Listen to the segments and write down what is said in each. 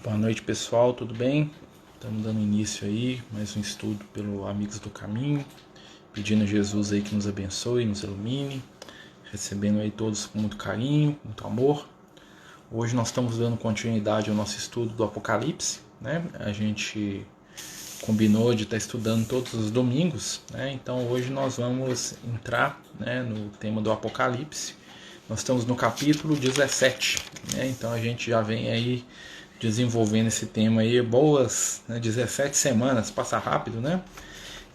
Boa noite, pessoal, tudo bem? Estamos dando início aí, mais um estudo pelo Amigos do Caminho, pedindo a Jesus aí que nos abençoe, nos ilumine, recebendo aí todos com muito carinho, muito amor. Hoje nós estamos dando continuidade ao nosso estudo do Apocalipse, né? A gente combinou de estar estudando todos os domingos, né? Então hoje nós vamos entrar, né, no tema do Apocalipse. Nós estamos no capítulo 17, né? Então a gente já vem aí desenvolvendo esse tema aí, boas, né, 17 semanas, passa rápido, né?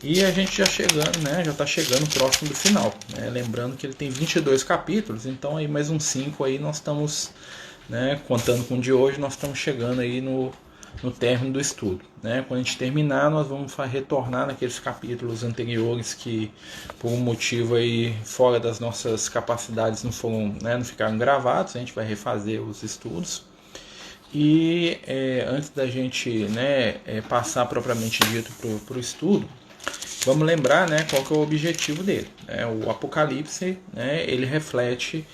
E a gente já chegando, né, já está chegando próximo do final, né? Lembrando que ele tem 22 capítulos, então aí mais uns 5 aí nós estamos, né, contando com o de hoje, nós estamos chegando aí no término do estudo, né? Quando a gente terminar, nós vamos retornar naqueles capítulos anteriores que, por um motivo aí fora das nossas capacidades, não foram, né, não ficaram gravados. A gente vai refazer os estudos. E antes da gente, né, passar propriamente dito para o estudo, vamos lembrar, né, qual que é o objetivo dele. O Apocalipse, né, ele reflete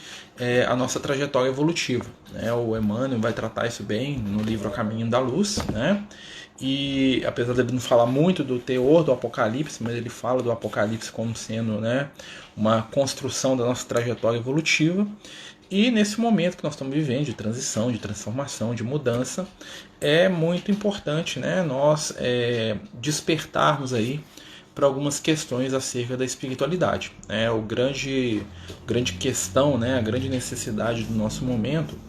a nossa trajetória evolutiva, né? O Emmanuel vai tratar isso bem no livro A Caminho da Luz, né? E apesar de ele não falar muito do teor do Apocalipse, mas ele fala do Apocalipse como sendo, né, uma construção da nossa trajetória evolutiva. E nesse momento que nós estamos vivendo de transição, de transformação, de mudança, é muito importante, né, nós despertarmos aí para algumas questões acerca da espiritualidade, né? O grande questão, né, a grande necessidade do nosso momento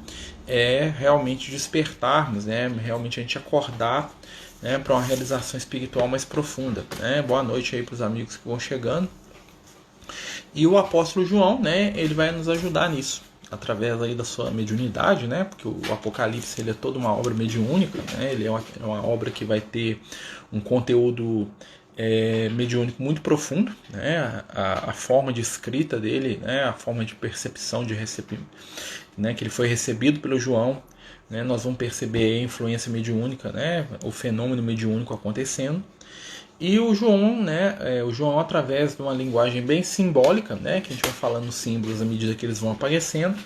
é realmente despertarmos, né, realmente a gente acordar, né, para uma realização espiritual mais profunda, né? Boa noite aí para os amigos que vão chegando. E o apóstolo João, né, ele vai nos ajudar nisso, através aí da sua mediunidade, né? Porque o Apocalipse ele é toda uma obra mediúnica, né? Ele é uma obra que vai ter um conteúdo mediúnico muito profundo, né? A forma de escrita dele, né? A forma de percepção de recebimento, né? Que ele foi recebido pelo João, né? Nós vamos perceber a influência mediúnica, né? O fenômeno mediúnico acontecendo. E o João, né, o João, através de uma linguagem bem simbólica, né, que a gente vai falando os símbolos à medida que eles vão aparecendo,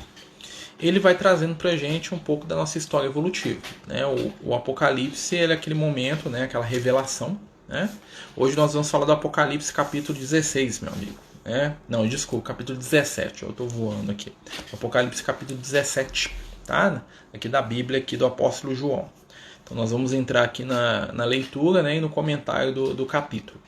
ele vai trazendo para a gente um pouco da nossa história evolutiva, né? O Apocalipse ele é aquele momento, né, aquela revelação, né? Hoje nós vamos falar do Apocalipse capítulo 16, meu amigo. Não, desculpa, capítulo 17, eu estou voando aqui. Apocalipse capítulo 17, tá? Aqui da Bíblia, aqui do apóstolo João. Então nós vamos entrar aqui na leitura, né, e no comentário do capítulo.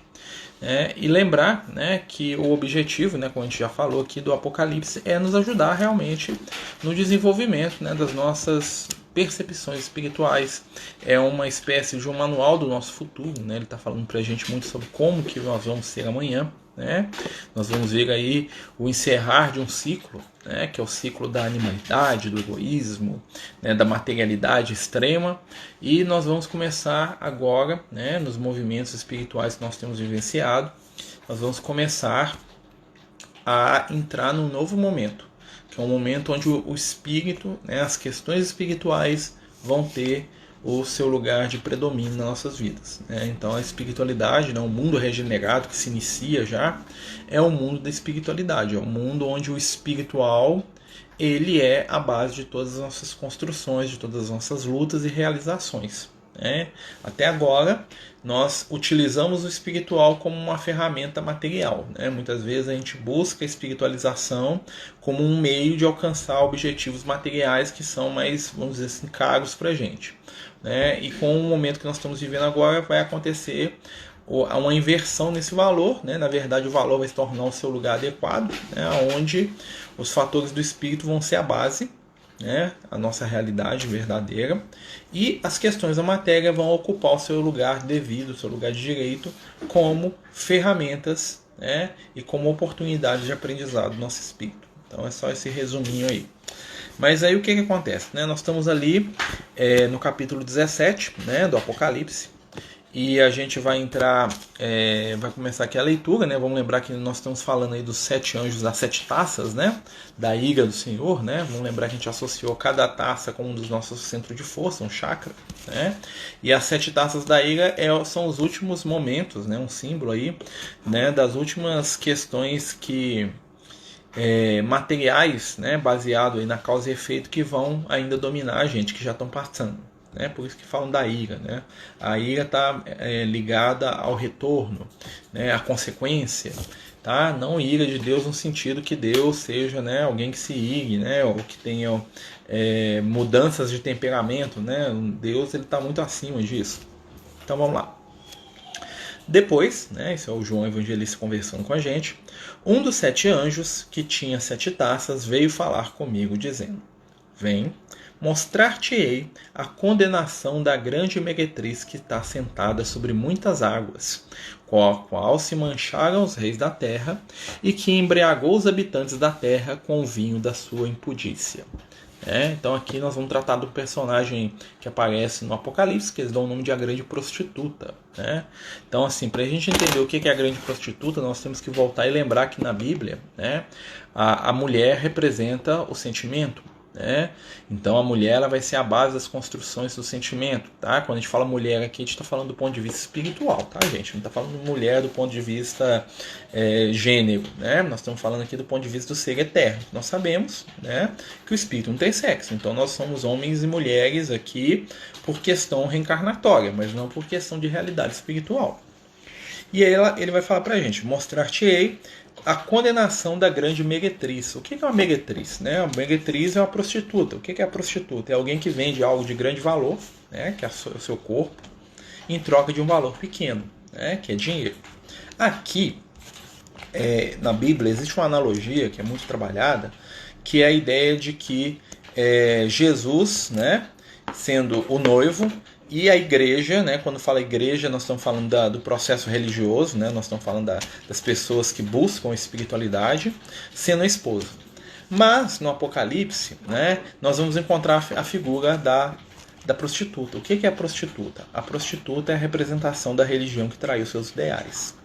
E lembrar, né, que o objetivo, né, como a gente já falou aqui, do Apocalipse é nos ajudar realmente no desenvolvimento, né, das nossas percepções espirituais. É uma espécie de um manual do nosso futuro, né? Ele está falando para a gente muito sobre como que nós vamos ser amanhã, né? Nós vamos ver aí o encerrar de um ciclo, né, que é o ciclo da animalidade, do egoísmo, né, da materialidade extrema, e nós vamos começar agora, né, nos movimentos espirituais que nós temos vivenciado, nós vamos começar a entrar num novo momento, que é um momento onde o espírito, né, as questões espirituais vão ter o seu lugar de predomínio nas nossas vidas, né? Então a espiritualidade, né, o mundo regenerado que se inicia já, é o mundo da espiritualidade, é um mundo onde o espiritual ele é a base de todas as nossas construções, de todas as nossas lutas e realizações, né? Até agora nós utilizamos o espiritual como uma ferramenta material, né? Muitas vezes a gente busca a espiritualização como um meio de alcançar objetivos materiais que são mais, vamos dizer assim, caros para a gente, né? E com o momento que nós estamos vivendo agora vai acontecer uma inversão nesse valor, né? Na verdade o valor vai se tornar o seu lugar adequado, né? Onde os fatores do espírito vão ser a base, né? A nossa realidade verdadeira, e as questões da matéria vão ocupar o seu lugar devido, o seu lugar de direito, como ferramentas, né? E como oportunidade de aprendizado do nosso espírito. Então é só esse resuminho aí. Mas aí o que acontece, né? Nós estamos ali no capítulo 17, né, do Apocalipse, e a gente vai entrar, vai começar aqui a leitura, né? Vamos lembrar que nós estamos falando aí dos 7 anjos das 7 taças, né? Da ira do Senhor, né? Vamos lembrar que a gente associou cada taça como um dos nossos centros de força, um chakra, né? E as 7 taças da ira são os últimos momentos, né? Um símbolo aí, né? Das últimas questões que materiais, né? Baseado aí na causa e efeito que vão ainda dominar a gente, que já estão passando, né? Por isso que falam da ira, né? A ira está ligada ao retorno, né? À consequência, tá? Não ira de Deus no sentido que Deus seja, né, alguém que se ire, né? Ou que tenha mudanças de temperamento, né? Deus, ele está muito acima disso. Então vamos lá. Depois, né, esse é o João Evangelista conversando com a gente, um dos 7 anjos, que tinha 7 taças, veio falar comigo, dizendo: Vem, mostrar-te-ei a condenação da grande meretriz que está sentada sobre muitas águas, com a qual se mancharam os reis da terra, e que embriagou os habitantes da terra com o vinho da sua impudícia. Então aqui nós vamos tratar do personagem que aparece no Apocalipse, que eles dão o nome de a grande prostituta. Né? Então, assim, para a gente entender o que é a grande prostituta, nós temos que voltar e lembrar que na Bíblia, né, a mulher representa o sentimento. Né? Então a mulher, ela vai ser a base das construções do sentimento. Tá? Quando a gente fala mulher aqui, a gente está falando do ponto de vista espiritual, tá, gente? Não está falando de mulher do ponto de vista gênero. Né? Nós estamos falando aqui do ponto de vista do ser eterno. Nós sabemos, né, que o espírito não tem sexo. Então nós somos homens e mulheres aqui por questão reencarnatória, mas não por questão de realidade espiritual. E aí ele vai falar pra gente: mostrar-te-ei a condenação da grande meretriz. O que é uma meretriz? Né? A meretriz é uma prostituta. O que é a prostituta? É alguém que vende algo de grande valor, né, que é o seu corpo, em troca de um valor pequeno, né, que é dinheiro. Aqui, na Bíblia, existe uma analogia que é muito trabalhada, que é a ideia de que Jesus, né, sendo o noivo, e a igreja, né, quando fala igreja, nós estamos falando do processo religioso, né, nós estamos falando das pessoas que buscam a espiritualidade, sendo a esposa. Mas no Apocalipse, né, nós vamos encontrar a figura da prostituta. O que é a prostituta? A prostituta é a representação da religião que traiu seus ideais.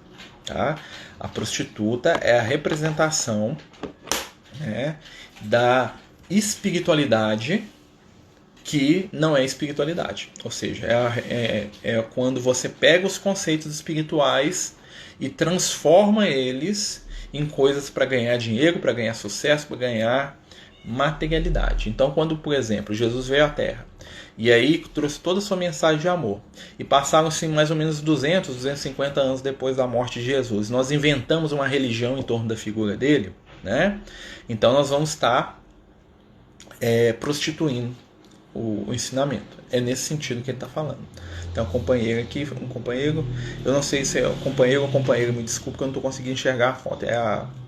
Tá? A prostituta é a representação, né, da espiritualidade que não é espiritualidade. Ou seja, é quando você pega os conceitos espirituais e transforma eles em coisas para ganhar dinheiro, para ganhar sucesso, para ganhar materialidade. Então, quando, por exemplo, Jesus veio à Terra e aí trouxe toda a sua mensagem de amor, e passaram-se mais ou menos 200, 250 anos depois da morte de Jesus, nós inventamos uma religião em torno da figura dele, né? Então nós vamos estar prostituindo o ensinamento. É nesse sentido que ele está falando. Tem um companheiro aqui, eu não sei se é companheiro ou companheira, me desculpe que eu não estou conseguindo enxergar a foto,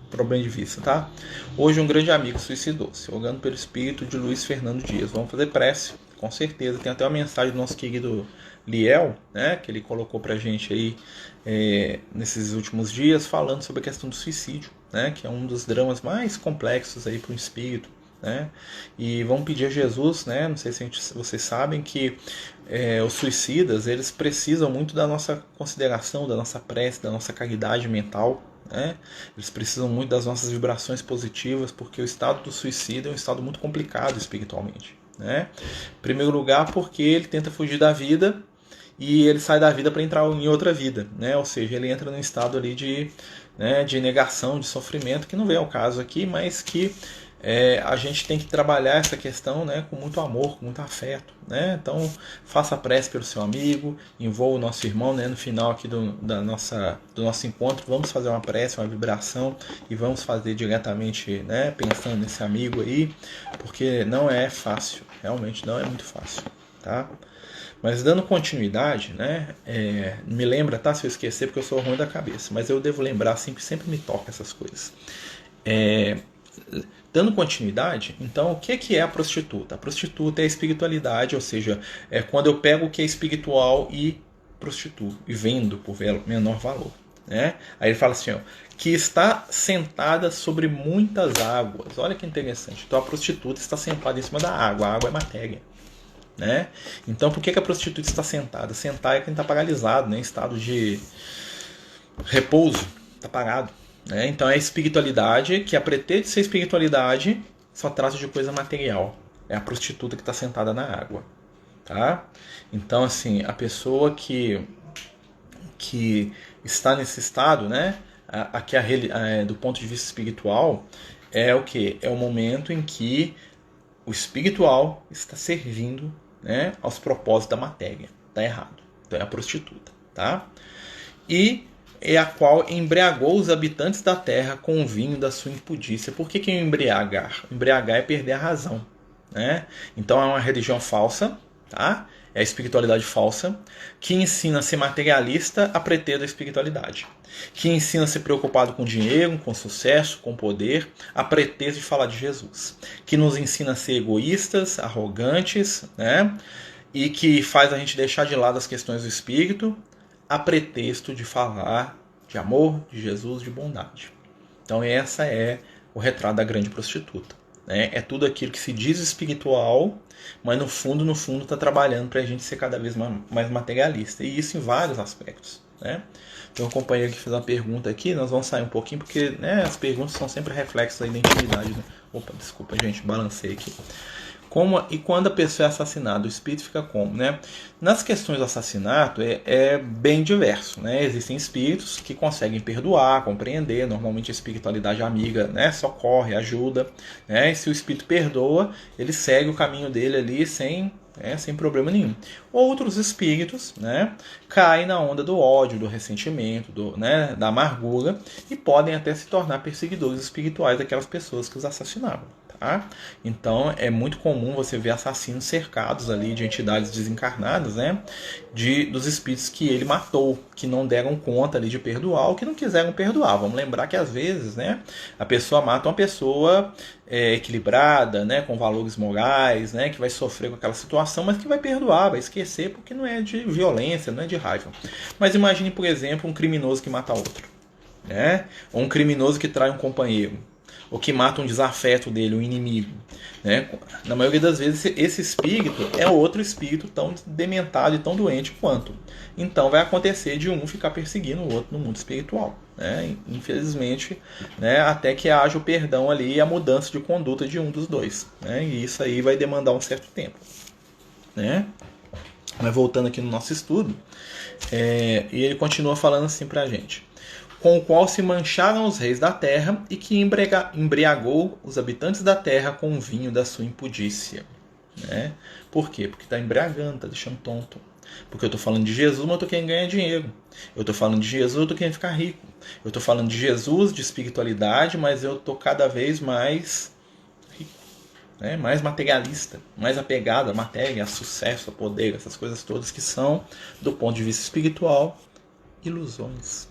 problema de vista, tá? Hoje um grande amigo suicidou-se, orando pelo espírito de Luiz Fernando Dias. Vamos fazer prece, com certeza. Tem até uma mensagem do nosso querido Liel, né, que ele colocou pra gente aí nesses últimos dias, falando sobre a questão do suicídio, né, que é um dos dramas mais complexos aí para o espírito. Né? E vamos pedir a Jesus, né? Não sei se vocês sabem que os suicidas, eles precisam muito da nossa consideração, da nossa prece, da nossa caridade mental, né? Eles precisam muito das nossas vibrações positivas, porque o estado do suicida é um estado muito complicado espiritualmente, né? Em primeiro lugar, porque ele tenta fugir da vida e ele sai da vida para entrar em outra vida, né? Ou seja, ele entra num estado ali de negação, de sofrimento, que não vem ao caso aqui, mas que a gente tem que trabalhar essa questão, né, com muito amor, com muito afeto, né? Então faça a prece pelo seu amigo, envolva o nosso irmão, né? No final aqui do nosso encontro, vamos fazer uma prece, uma vibração, e vamos fazer diretamente, né, pensando nesse amigo aí, porque não é fácil, realmente não é muito fácil, tá? Mas dando continuidade, né, me lembra, tá, se eu esquecer, porque eu sou ruim da cabeça, mas eu devo lembrar, sempre me toca essas coisas. Dando continuidade, então o que é a prostituta? A prostituta é a espiritualidade, ou seja, é quando eu pego o que é espiritual e prostituo, e vendo por menor valor. Né? Aí ele fala assim, ó, que está sentada sobre muitas águas. Olha que interessante. Então a prostituta está sentada em cima da água. A água é matéria. Né? Então por que a prostituta está sentada? Sentar é quem está paralisado, né? Em estado de repouso, está parado. Então é a espiritualidade, que a pretende ser espiritualidade, só trata de coisa material. É a prostituta que está sentada na água. Tá? Então, assim, a pessoa que está nesse estado, né, aqui do ponto de vista espiritual, é o quê? É o momento em que o espiritual está servindo né, aos propósitos da matéria. Está errado. Então é a prostituta. Tá? E é a qual embriagou os habitantes da terra com o vinho da sua impudícia. Por que é embriagar? Embriagar é perder a razão. Né? Então é uma religião falsa, tá? É a espiritualidade falsa, que ensina a ser materialista a pretexto da espiritualidade. Que ensina a ser preocupado com dinheiro, com sucesso, com poder, a pretexto de falar de Jesus. Que nos ensina a ser egoístas, arrogantes, né? E que faz a gente deixar de lado as questões do espírito, a pretexto de falar de amor, de Jesus, de bondade. Então essa é o retrato da grande prostituta. Né? É tudo aquilo que se diz espiritual, mas no fundo está trabalhando para a gente ser cada vez mais materialista. E isso em vários aspectos. Né? Tem um companheiro que fez uma pergunta aqui, nós vamos sair um pouquinho, porque né, as perguntas são sempre reflexos da identidade. Né? Opa, desculpa, gente, balancei aqui. E quando a pessoa é assassinada, o espírito fica como? Né? Nas questões do assassinato é bem diverso. Né? Existem espíritos que conseguem perdoar, compreender. Normalmente a espiritualidade amiga, né, socorre, ajuda. Né? E se o espírito perdoa, ele segue o caminho dele ali sem problema nenhum. Outros espíritos, né, caem na onda do ódio, do ressentimento, da amargura e podem até se tornar perseguidores espirituais daquelas pessoas que os assassinaram. Tá? Então é muito comum você ver assassinos cercados ali de entidades desencarnadas, né? Dos espíritos que ele matou, que não deram conta ali de perdoar ou que não quiseram perdoar. Vamos lembrar que às vezes, né, a pessoa mata uma pessoa equilibrada, né, com valores morais, né, que vai sofrer com aquela situação, mas que vai perdoar, vai esquecer, porque não é de violência, não é de raiva. Mas imagine, por exemplo, um criminoso que mata outro, né? Ou um criminoso que trai um companheiro, ou que mata um desafeto dele, um inimigo. Né? Na maioria das vezes, esse espírito é outro espírito tão dementado e tão doente quanto. Então vai acontecer de um ficar perseguindo o outro no mundo espiritual. Né? Infelizmente, né? Até que haja o perdão ali e a mudança de conduta de um dos dois. Né? E isso aí vai demandar um certo tempo. Né? Mas voltando aqui no nosso estudo, e ele continua falando assim pra gente: com o qual se mancharam os reis da terra e que embriagou os habitantes da terra com o vinho da sua impudícia. Né? Por quê? Porque está embriagando, está deixando tonto. Porque eu estou falando de Jesus, mas eu estou querendo ganhar dinheiro. Eu estou falando de Jesus, eu estou querendo ficar rico. Eu estou falando de Jesus, de espiritualidade, mas eu estou cada vez mais rico. Né? Mais materialista, mais apegado à matéria, a sucesso, a poder, essas coisas todas que são, do ponto de vista espiritual, ilusões.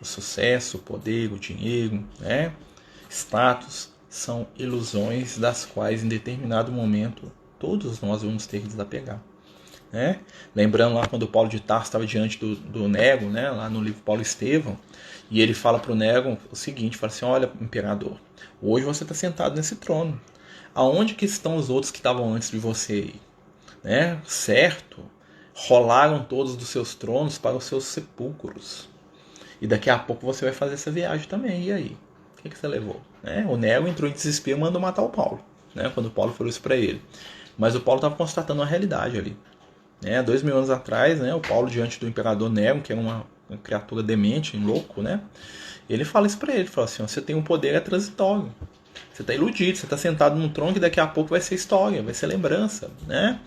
O sucesso, o poder, o dinheiro, né? Status, são ilusões das quais em determinado momento todos nós vamos ter que desapegar. Né? Lembrando lá quando Paulo de Tarso estava diante do Néron, né? Lá no livro Paulo Estevão, e ele fala para o Néron o seguinte, fala assim: olha, imperador, hoje você está sentado nesse trono. Aonde que estão os outros que estavam antes de você aí? Né? Certo, rolaram todos dos seus tronos para os seus sepulcros. E daqui a pouco você vai fazer essa viagem também. E aí? O que você levou? Né? O Nero entrou em desespero e mandou matar o Paulo. Né? Quando o Paulo falou isso para ele. Mas o Paulo estava constatando uma realidade ali. Né? 2000 anos atrás, né? O Paulo, diante do imperador Nero, que era uma criatura demente, um louco, né? Ele fala isso para ele. Ele fala assim: você tem um poder transitório. Você está iludido. Você está sentado num trono que daqui a pouco vai ser história, vai ser lembrança. Né?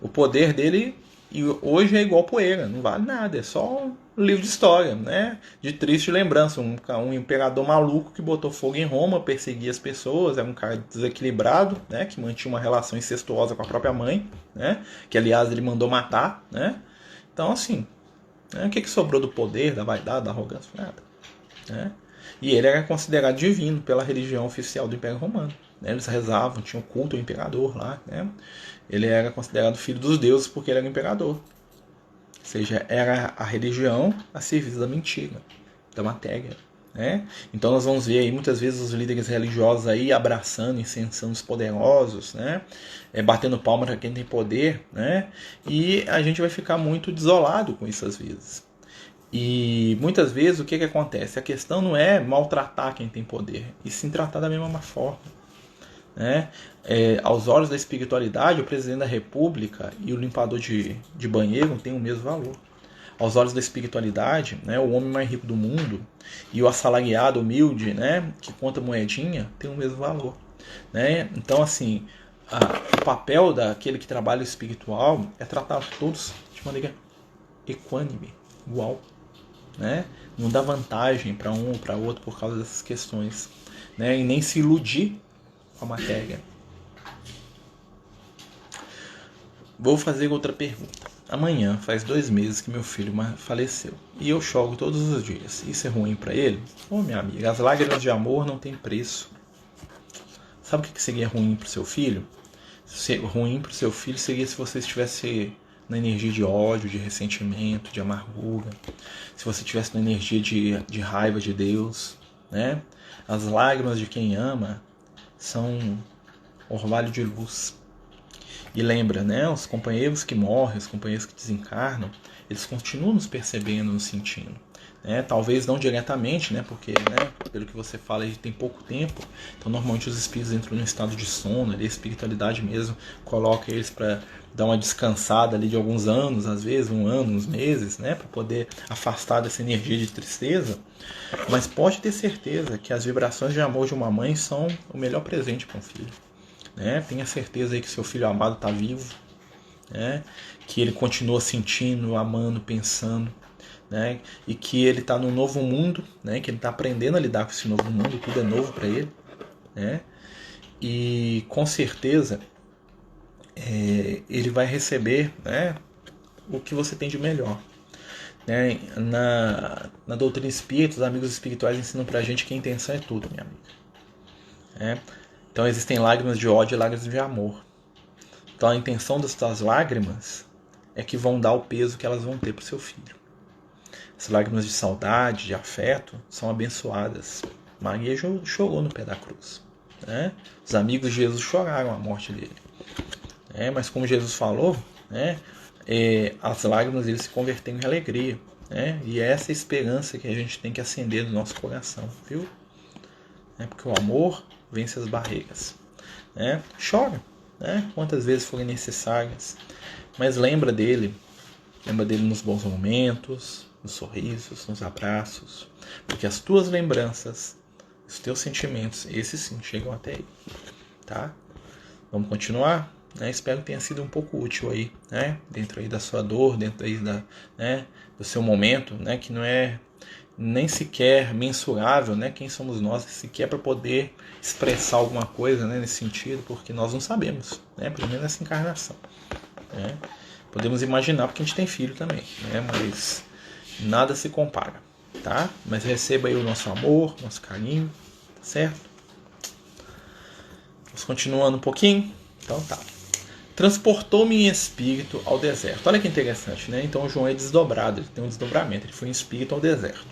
O poder dele hoje é igual poeira. Não vale nada. É só um livro de história, né? De triste lembrança. Um imperador maluco que botou fogo em Roma, perseguia as pessoas, era um cara desequilibrado, né? Que mantinha uma relação incestuosa com a própria mãe, né? Que aliás ele mandou matar, né? Então assim, né? O que sobrou do poder, da vaidade, da arrogância? Nada. Né? E ele era considerado divino pela religião oficial do Império Romano. Né? Eles rezavam, tinham culto ao imperador lá. Né? Ele era considerado filho dos deuses porque ele era imperador. Ou seja, era a religião a serviço da mentira, da matéria. Né? Então nós vamos ver aí muitas vezes os líderes religiosos aí abraçando, incensando os poderosos, né? Batendo palma para quem tem poder, né? E a gente vai ficar muito desolado com isso às vezes. E muitas vezes o que acontece? A questão não é maltratar quem tem poder, e sim tratar da mesma forma. Né? Aos olhos da espiritualidade, o presidente da república e o limpador de banheiro têm o mesmo valor. Aos olhos da espiritualidade, né, o homem mais rico do mundo e o assalariado humilde, né, que conta moedinha, tem o mesmo valor. Né? Então, assim, o papel daquele que trabalha o espiritual é tratar todos de maneira equânime, igual, né? Não dá vantagem para um ou para outro por causa dessas questões, né? E nem se iludir com a matéria. Vou fazer outra pergunta. Amanhã faz 2 meses que meu filho faleceu e eu choro todos os dias. Isso é ruim para ele? Minha amiga, as lágrimas de amor não têm preço. Sabe o que seria ruim para o seu filho? Ruim para o seu filho seria se você estivesse na energia de ódio, de ressentimento, de amargura. Se você estivesse na energia de raiva de Deus, né? As lágrimas de quem ama são orvalho de luz. E lembra, né? Os companheiros que morrem, os companheiros que desencarnam, eles continuam nos percebendo, nos sentindo. Né? Talvez não diretamente, né? Porque, né, pelo que você fala, ele tem pouco tempo. Então, normalmente os espíritos entram num estado de sono, ali, a espiritualidade mesmo coloca eles para dar uma descansada ali de alguns anos, às vezes 1 ano, uns meses, né? Para poder afastar dessa energia de tristeza. Mas pode ter certeza que as vibrações de amor de uma mãe são o melhor presente para um filho. Né? Tenha certeza aí que seu filho amado está vivo, né? Que ele continua sentindo, amando, pensando, né? E que ele está num novo mundo, né? Que ele está aprendendo a lidar com esse novo mundo, tudo é novo para ele, né? E com certeza ele vai receber, né, o que você tem de melhor. Né? Na doutrina espírita, os amigos espirituais ensinam para a gente que a intenção é tudo, minha amiga. Né? Então existem lágrimas de ódio e lágrimas de amor. Então a intenção das tuas lágrimas é que vão dar o peso que elas vão ter para o seu filho. As lágrimas de saudade, de afeto, são abençoadas. Maria chorou no pé da cruz. Né? Os amigos de Jesus choraram a morte dele. Mas como Jesus falou, né, as lágrimas eles se convertem em alegria. Né? E é essa esperança que a gente tem que acender no nosso coração. Viu? Porque o amor vence as barreiras. Né? Chora, né? Quantas vezes forem necessárias. Mas lembra dele nos bons momentos, nos sorrisos, nos abraços. Porque as tuas lembranças, os teus sentimentos, esses sim chegam até ele. Tá? Vamos continuar? Espero que tenha sido um pouco útil aí, né? Dentro aí da sua dor, dentro aí do seu momento, né? Que não é nem sequer mensurável, né? Quem somos nós sequer para poder expressar alguma coisa, né? Nesse sentido, porque nós não sabemos, né? Pelo menos nessa encarnação, né? Podemos imaginar porque a gente tem filho também, né? Mas nada se compara, tá? Mas receba aí o nosso amor, nosso carinho, tá certo? Vamos continuando um pouquinho? Então tá. Transportou-me em espírito ao deserto. Olha que interessante, né? Então o João é desdobrado, ele tem um desdobramento, ele foi em espírito ao deserto.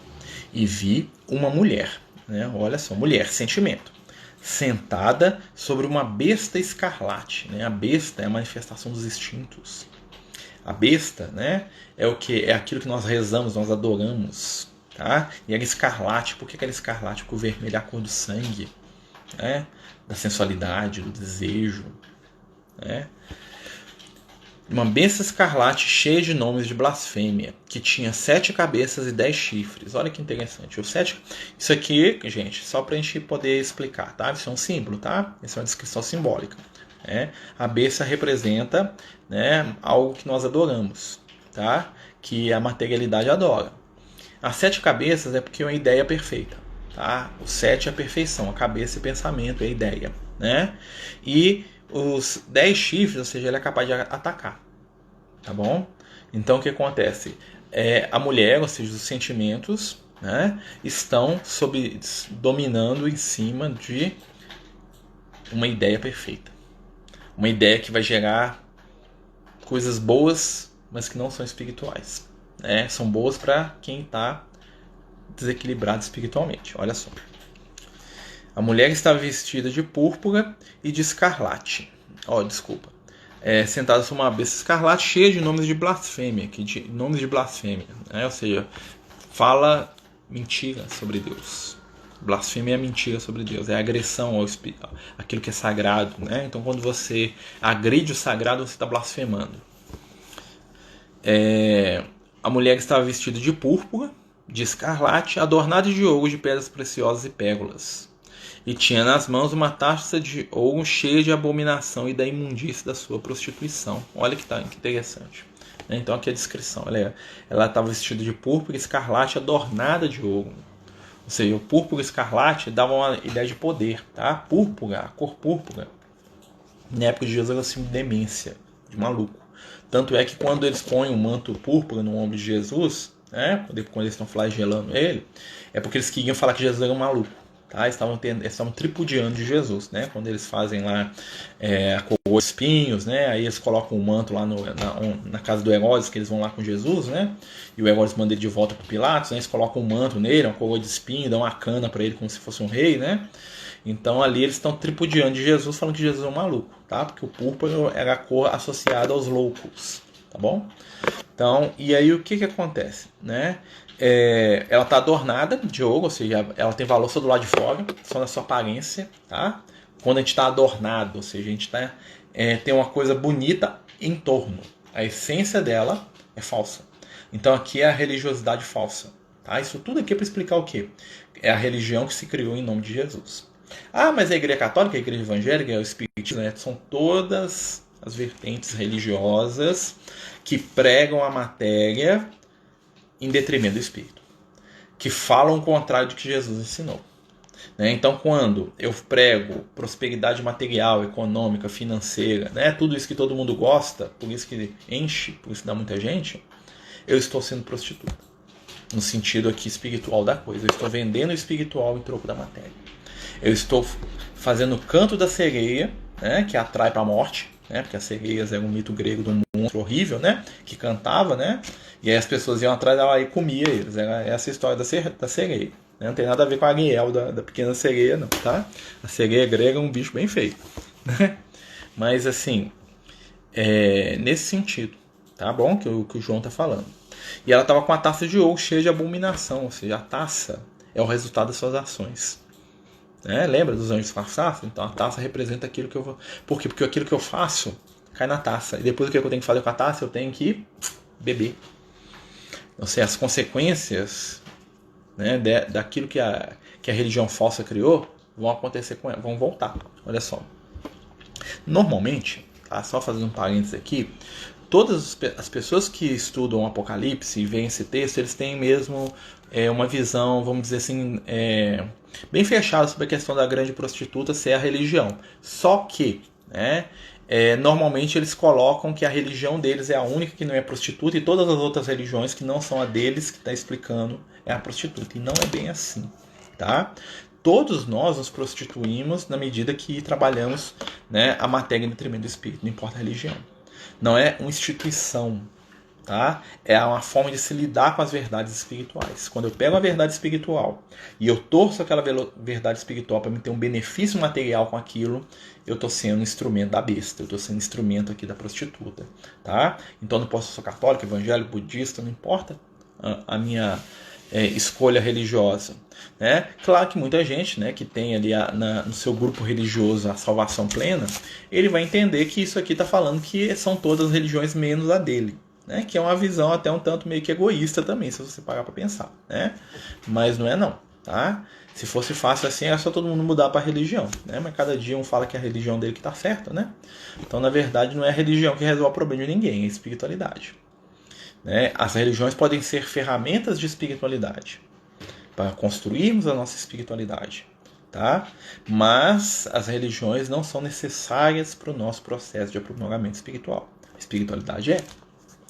E vi uma mulher, né? Olha só, mulher, sentimento, sentada sobre uma besta escarlate, né? A besta é a manifestação dos instintos. A besta, né, é o que? É aquilo que nós rezamos, nós adoramos, tá? E era escarlate. Por que era escarlate? Porque o vermelho é a cor do sangue, né? Da sensualidade, do desejo, né? Uma besta escarlate cheia de nomes de blasfêmia, que tinha 7 cabeças e 10 chifres. Olha que interessante. Isso aqui, gente, só para a gente poder explicar, tá? Isso é um símbolo, tá? Isso é uma descrição simbólica. Né? A besta representa, né, algo que nós adoramos, tá? Que a materialidade adora. As 7 cabeças é porque é uma ideia perfeita. Tá? O 7 é a perfeição, a cabeça é pensamento, é a ideia. Né? E os 10 chifres, ou seja, ele é capaz de atacar. Tá bom? Então o que acontece? A mulher, ou seja, os sentimentos, né, estão dominando em cima de uma ideia perfeita. Uma ideia que vai gerar coisas boas, mas que não são espirituais. Né? São boas para quem está desequilibrado espiritualmente. Olha só. A mulher estava vestida de púrpura e de escarlate. Sentada sobre uma besta escarlate cheia de nomes de blasfêmia. Né? Ou seja, fala mentira sobre Deus. Blasfêmia é mentira sobre Deus, é agressão àquilo que é sagrado. Né? Então, quando você agride o sagrado, você está blasfemando. A mulher estava vestida de púrpura, de escarlate, adornada de ouro, de pedras preciosas e pérolas. e tinha nas mãos uma taça de ouro cheia de abominação e da imundície da sua prostituição. Olha que interessante. Então aqui a descrição. Ela estava vestida de púrpura escarlate adornada de ouro. Ou seja, o púrpura escarlate dava uma ideia de poder. Tá? Púrpura, a cor púrpura, na época de Jesus era símbolo de demência, de maluco. Tanto é que quando eles põem um manto púrpura no ombro de Jesus, né, quando eles estão flagelando ele, é porque eles queriam falar que Jesus era um maluco. Tá? Eles estavam tripudiando de Jesus, né? Quando eles fazem lá a coroa de espinhos, né? Aí eles colocam o manto lá na casa do Herodes, que eles vão lá com Jesus, né? E o Herodes manda ele de volta para Pilatos, né? Eles colocam um manto nele, uma coroa de espinho, dão uma cana para ele como se fosse um rei, né? Então ali eles estão tripudiando de Jesus, falando que Jesus é um maluco, tá? Porque o púrpura era a cor associada aos loucos, tá bom? Então, e aí o que acontece, né? Ela está adornada de ouro, ou seja, ela tem valor só do lado de fora, só na sua aparência, tá? Quando a gente está adornado, ou seja, a gente tem uma coisa bonita em torno. A essência dela é falsa. Então aqui é a religiosidade falsa, tá? Isso tudo aqui é para explicar o quê? É a religião que se criou em nome de Jesus. Ah, mas a igreja católica, a igreja evangélica, o espiritismo, né? São todas as vertentes religiosas que pregam a matéria em detrimento do espírito, que falam o contrário do que Jesus ensinou. Né? Então, quando eu prego prosperidade material, econômica, financeira, né? Tudo isso que todo mundo gosta, por isso que enche, por isso que dá muita gente, eu estou sendo prostituta. No sentido aqui espiritual da coisa. Eu estou vendendo o espiritual em troco da matéria. Eu estou fazendo o canto da sereia, né? Que atrai para a morte, né? Porque as sereias eram um mito grego de um monstro horrível, né? Que cantava, né? E aí as pessoas iam atrás dela e comia eles. Era essa a história da sereia. Né? Não tem nada a ver com a Ariel da pequena sereia, não, tá? A sereia grega é um bicho bem feio. Né? Mas assim, nesse sentido, tá bom? Que o João tá falando. E ela estava com a taça de ouro cheia de abominação, ou seja, a taça é o resultado das suas ações. Né? Lembra dos anjos disfarçados? Então a taça representa aquilo que eu vou. Por quê? Porque aquilo que eu faço cai na taça. E depois o que eu tenho que fazer com a taça? Eu tenho que beber. Ou seja, as consequências, né, daquilo que a religião falsa criou vão acontecer com ela, vão voltar. Olha só. Normalmente, tá? Só fazendo um parênteses aqui, todas as pessoas que estudam o Apocalipse e veem esse texto, eles têm mesmo uma visão, vamos dizer assim, bem fechada sobre a questão da grande prostituta ser a religião. Só que, né, normalmente eles colocam que a religião deles é a única que não é prostituta e todas as outras religiões que não são a deles, que está explicando, é a prostituta. E não é bem assim, tá? Todos nós nos prostituímos na medida que trabalhamos, né, a matéria em detrimento do espírito, não importa a religião. Não é uma instituição, tá? É uma forma de se lidar com as verdades espirituais. Quando eu pego a verdade espiritual e eu torço aquela verdade espiritual para me ter um benefício material com aquilo, eu estou sendo um instrumento da besta, eu estou sendo instrumento aqui da prostituta, tá? Então não posso ser católico, evangélico, budista, não importa a minha escolha religiosa. Né? Claro que muita gente, né, que tem ali no seu grupo religioso a salvação plena, ele vai entender que isso aqui está falando que são todas as religiões menos a dele. Né? Que é uma visão até um tanto meio que egoísta também, se você parar para pensar. Né? Mas não é não. Tá? Se fosse fácil assim, era só todo mundo mudar para a religião. Né? Mas cada dia um fala que é a religião dele que está certa. Né? Então, na verdade, não é a religião que resolve o problema de ninguém, é a espiritualidade. Né? As religiões podem ser ferramentas de espiritualidade para construirmos a nossa espiritualidade, tá? Mas as religiões não são necessárias para o nosso processo de aprimoramento espiritual. A espiritualidade é.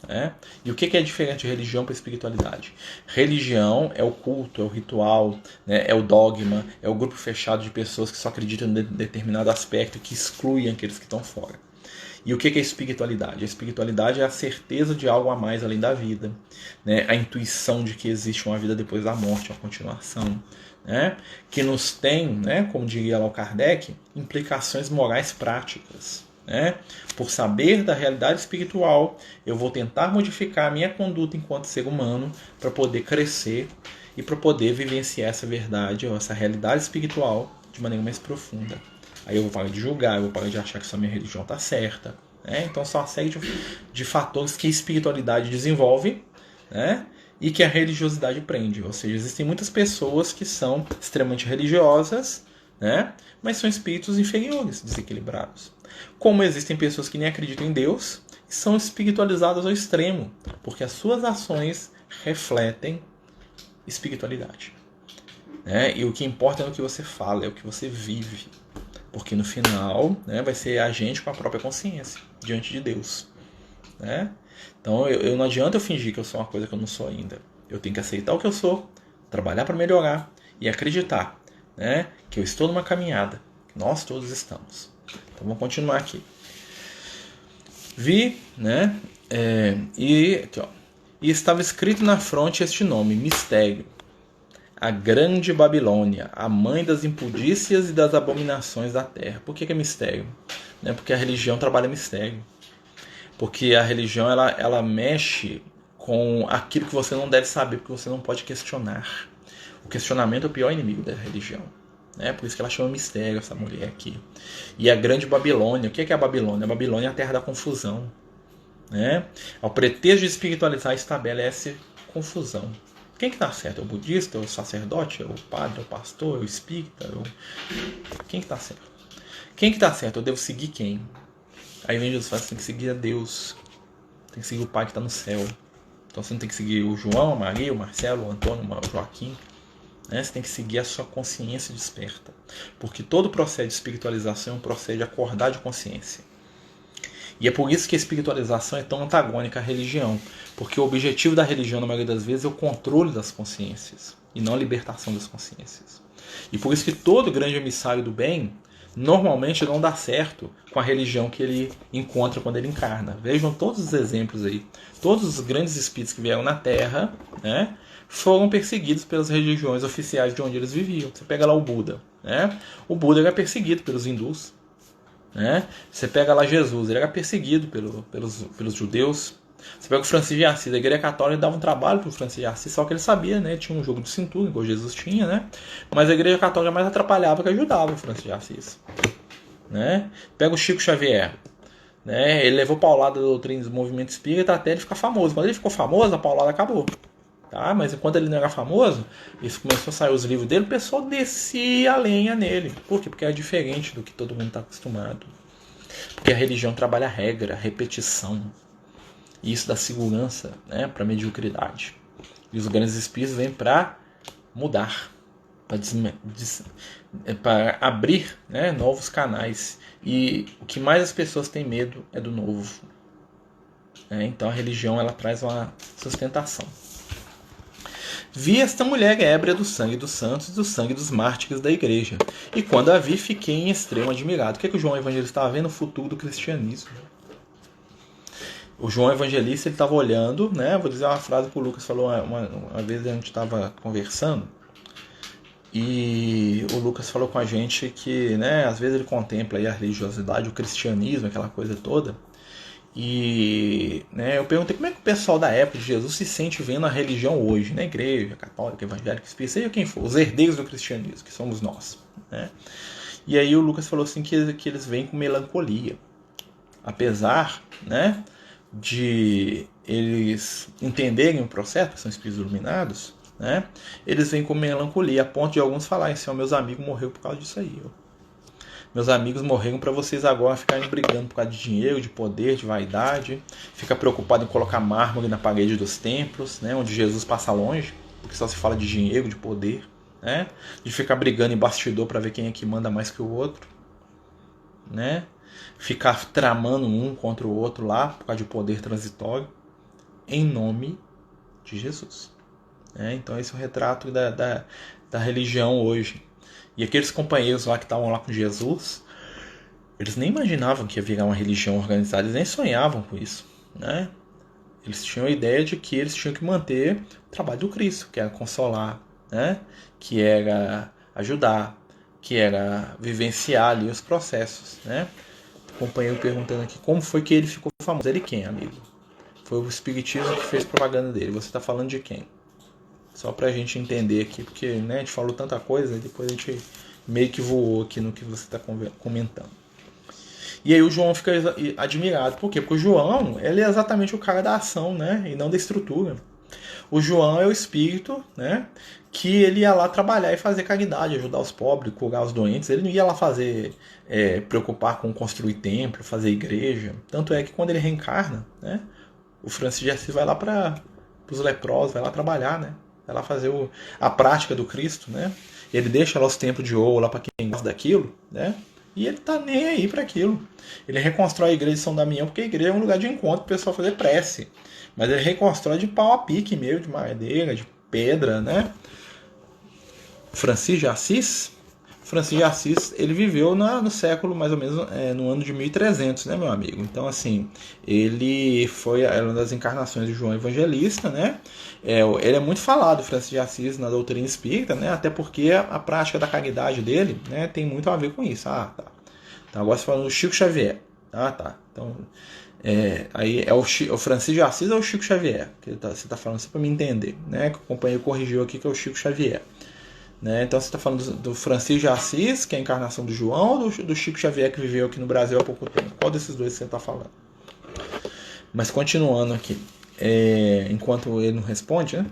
Né? E o que é diferente de religião para espiritualidade? Religião é o culto, é o ritual, né? É o dogma, é o grupo fechado de pessoas que só acreditam em determinado aspecto que excluem aqueles que estão fora. E o que é espiritualidade? A espiritualidade é a certeza de algo a mais além da vida, né? A intuição de que existe uma vida depois da morte, uma continuação, né? Que nos tem, né, como diria lá o Kardec, implicações morais práticas. Né? Por saber da realidade espiritual, eu vou tentar modificar a minha conduta enquanto ser humano para poder crescer e para poder vivenciar essa verdade ou essa realidade espiritual de maneira mais profunda. Aí eu vou parar de julgar, eu vou parar de achar que só minha religião está certa. Né? Então são uma série de fatores que a espiritualidade desenvolve, né? E que a religiosidade prende. Ou seja, existem muitas pessoas que são extremamente religiosas, né? Mas são espíritos inferiores, desequilibrados. Como existem pessoas que nem acreditam em Deus e são espiritualizadas ao extremo, porque as suas ações refletem espiritualidade, né? E o que importa é o que você fala, é o que você vive, porque no final, né, vai ser a gente com a própria consciência diante de Deus, né? Então não adianta eu fingir que eu sou uma coisa que eu não sou ainda. Eu tenho que aceitar o que eu sou, trabalhar para melhorar e acreditar, né, que eu estou numa caminhada, que nós todos estamos. Então vamos continuar aqui. Vi, né, aqui, ó, e estava escrito na fronte este nome, mistério. A grande Babilônia, a mãe das impudícias e das abominações da terra. Por que é mistério? Né, porque a religião trabalha mistério. Porque a religião ela mexe com aquilo que você não deve saber, porque você não pode questionar. O questionamento é o pior inimigo da religião. Né? Por isso que ela chama mistério, essa mulher aqui. E a grande Babilônia. O que é a Babilônia? A Babilônia é a terra da confusão. Né? Ao pretexto de espiritualizar, estabelece confusão. Quem que está certo? É o budista? É o sacerdote? É o padre? É o pastor? É o espírita? Quem que está certo? Quem que está certo? Eu devo seguir quem? Aí vem Jesus e fala, você tem que seguir a Deus. Tem que seguir o Pai que está no céu. Então você não tem que seguir o João, a Maria, o Marcelo, o Antônio, o Joaquim. Né? Você tem que seguir a sua consciência desperta. Porque todo processo de espiritualização é um processo de acordar de consciência. E é por isso que a espiritualização é tão antagônica à religião. Porque o objetivo da religião, na maioria das vezes, é o controle das consciências. E não a libertação das consciências. E por isso que todo grande emissário do bem normalmente não dá certo com a religião que ele encontra quando ele encarna. Vejam todos os exemplos aí. Todos os grandes espíritos que vieram na Terra, né, foram perseguidos pelas religiões oficiais de onde eles viviam. Você pega lá o Buda. Né? O Buda era perseguido pelos hindus. Né? Você pega lá Jesus, ele era perseguido pelos judeus. Você pega o Francisco de Assis, a Igreja Católica dava um trabalho para o Francisco de Assis, só que ele sabia, né? Tinha um jogo de cintura, igual Jesus tinha, né? Mas a Igreja Católica mais atrapalhava que ajudava o Francisco de Assis. Né? Pega o Chico Xavier, né? Ele levou paulada da doutrina do movimento espírita até ele ficar famoso. Quando ele ficou famoso, a paulada acabou. Tá? Mas enquanto ele não era famoso, isso começou a sair os livros dele, o pessoal descia a lenha nele. Por quê? Porque é diferente do que todo mundo está acostumado. Porque a religião trabalha regra, repetição. E isso dá segurança, né, para a mediocridade. E os grandes espíritos vêm para mudar, para abrir, né, novos canais. E o que mais as pessoas têm medo é do novo. Então a religião ela traz uma sustentação. Vi esta mulher ébria do sangue dos santos e do sangue dos mártires da igreja. E quando a vi, fiquei em extremo admirado. O que o João Evangelista estava vendo? O futuro do cristianismo. O João Evangelista ele estava olhando, né? Vou dizer uma frase que o Lucas falou uma vez, a gente estava conversando. E o Lucas falou com a gente que, né, às vezes ele contempla aí a religiosidade, o cristianismo, aquela coisa toda. E, né, eu perguntei como é que o pessoal da época de Jesus se sente vendo a religião hoje, né? Igreja, católica, evangélica, espírita, seja quem for, os herdeiros do cristianismo, que somos nós. Né? E aí o Lucas falou assim que eles vêm com melancolia. Apesar, né, de eles entenderem o processo, que são espíritos iluminados, né, eles vêm com melancolia, a ponto de alguns falarem assim, meus amigos morreram por causa disso aí, ó. Meus amigos morreram para vocês agora ficarem brigando por causa de dinheiro, de poder, de vaidade. Fica preocupado em colocar mármore na parede dos templos, né, onde Jesus passa longe, porque só se fala de dinheiro, de poder. Né, de ficar brigando em bastidor para ver quem é que manda mais que o outro. Né, ficar tramando um contra o outro lá, por causa de poder transitório, em nome de Jesus. Então esse é o retrato da religião hoje. E aqueles companheiros lá que estavam lá com Jesus, eles nem imaginavam que ia virar uma religião organizada, eles nem sonhavam com isso. Né? Eles tinham a ideia de que eles tinham que manter o trabalho do Cristo, que era consolar, né? Que era ajudar, que era vivenciar ali os processos. Né? O companheiro perguntando aqui como foi que ele ficou famoso. Ele quem, amigo? Foi o Espiritismo que fez propaganda dele. Você está falando de quem? Só pra gente entender aqui, porque, né, a gente falou tanta coisa e depois a gente meio que voou aqui no que você está comentando. E aí o João fica admirado. Por quê? Porque o João ele é exatamente o cara da ação, né, e não da estrutura. O João é o espírito, né, que ele ia lá trabalhar e fazer caridade, ajudar os pobres, curar os doentes. Ele não ia lá fazer, preocupar com construir templo, fazer igreja. Tanto é que quando ele reencarna, né, o Francisco de Assis vai lá para os leprosos, vai lá trabalhar, né, vai lá fazer a prática do Cristo, né. Ele deixa lá os templos de ouro lá para quem gosta daquilo, né. E ele tá nem aí para aquilo. Ele reconstrói a igreja de São Damião, porque a igreja é um lugar de encontro para o pessoal fazer prece. Mas ele reconstrói de pau a pique mesmo, de madeira, de pedra, né? Francisco de Assis? Francisco de Assis, ele viveu no século, mais ou menos, no ano de 1300, né, meu amigo? Então, assim, ele era uma das encarnações de João Evangelista, né? Ele é muito falado, Francisco de Assis, na doutrina espírita, né? Até porque a prática da caridade dele, né, tem muito a ver com isso. Ah, tá. Então, agora você falando do Chico Xavier. Ah, tá. Então, aí é o Francisco de Assis ou o Chico Xavier? Que você está falando só para me entender, né? Que o companheiro corrigiu aqui que é o Chico Xavier. Né? Então você está falando do Francisco de Assis, que é a encarnação do João, ou do Chico Xavier, que viveu aqui no Brasil há pouco tempo? Qual desses dois você está falando? Mas continuando aqui, enquanto ele não responde, né?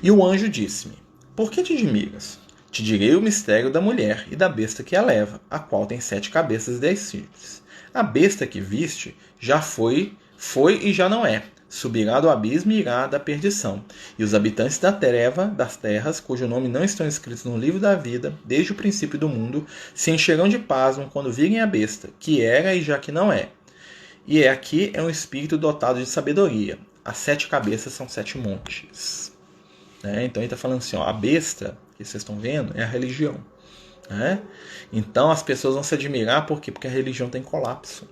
E o anjo disse-me: por que te admiras? Te direi o mistério da mulher e da besta que a leva, a qual tem 7 cabeças e 10 chifres. A besta que viste já foi e já não é. Subirá do abismo e irá da perdição. E os habitantes da treva, das terras, cujo nome não estão escritos no livro da vida, desde o princípio do mundo, se encherão de pasmo quando virem a besta, que era e já que não é. E aqui é um espírito dotado de sabedoria. As 7 cabeças são 7 montes. Então ele está falando assim, ó, a besta que vocês estão vendo é a religião. Né? Então as pessoas vão se admirar, por quê? Porque a religião tem colapso.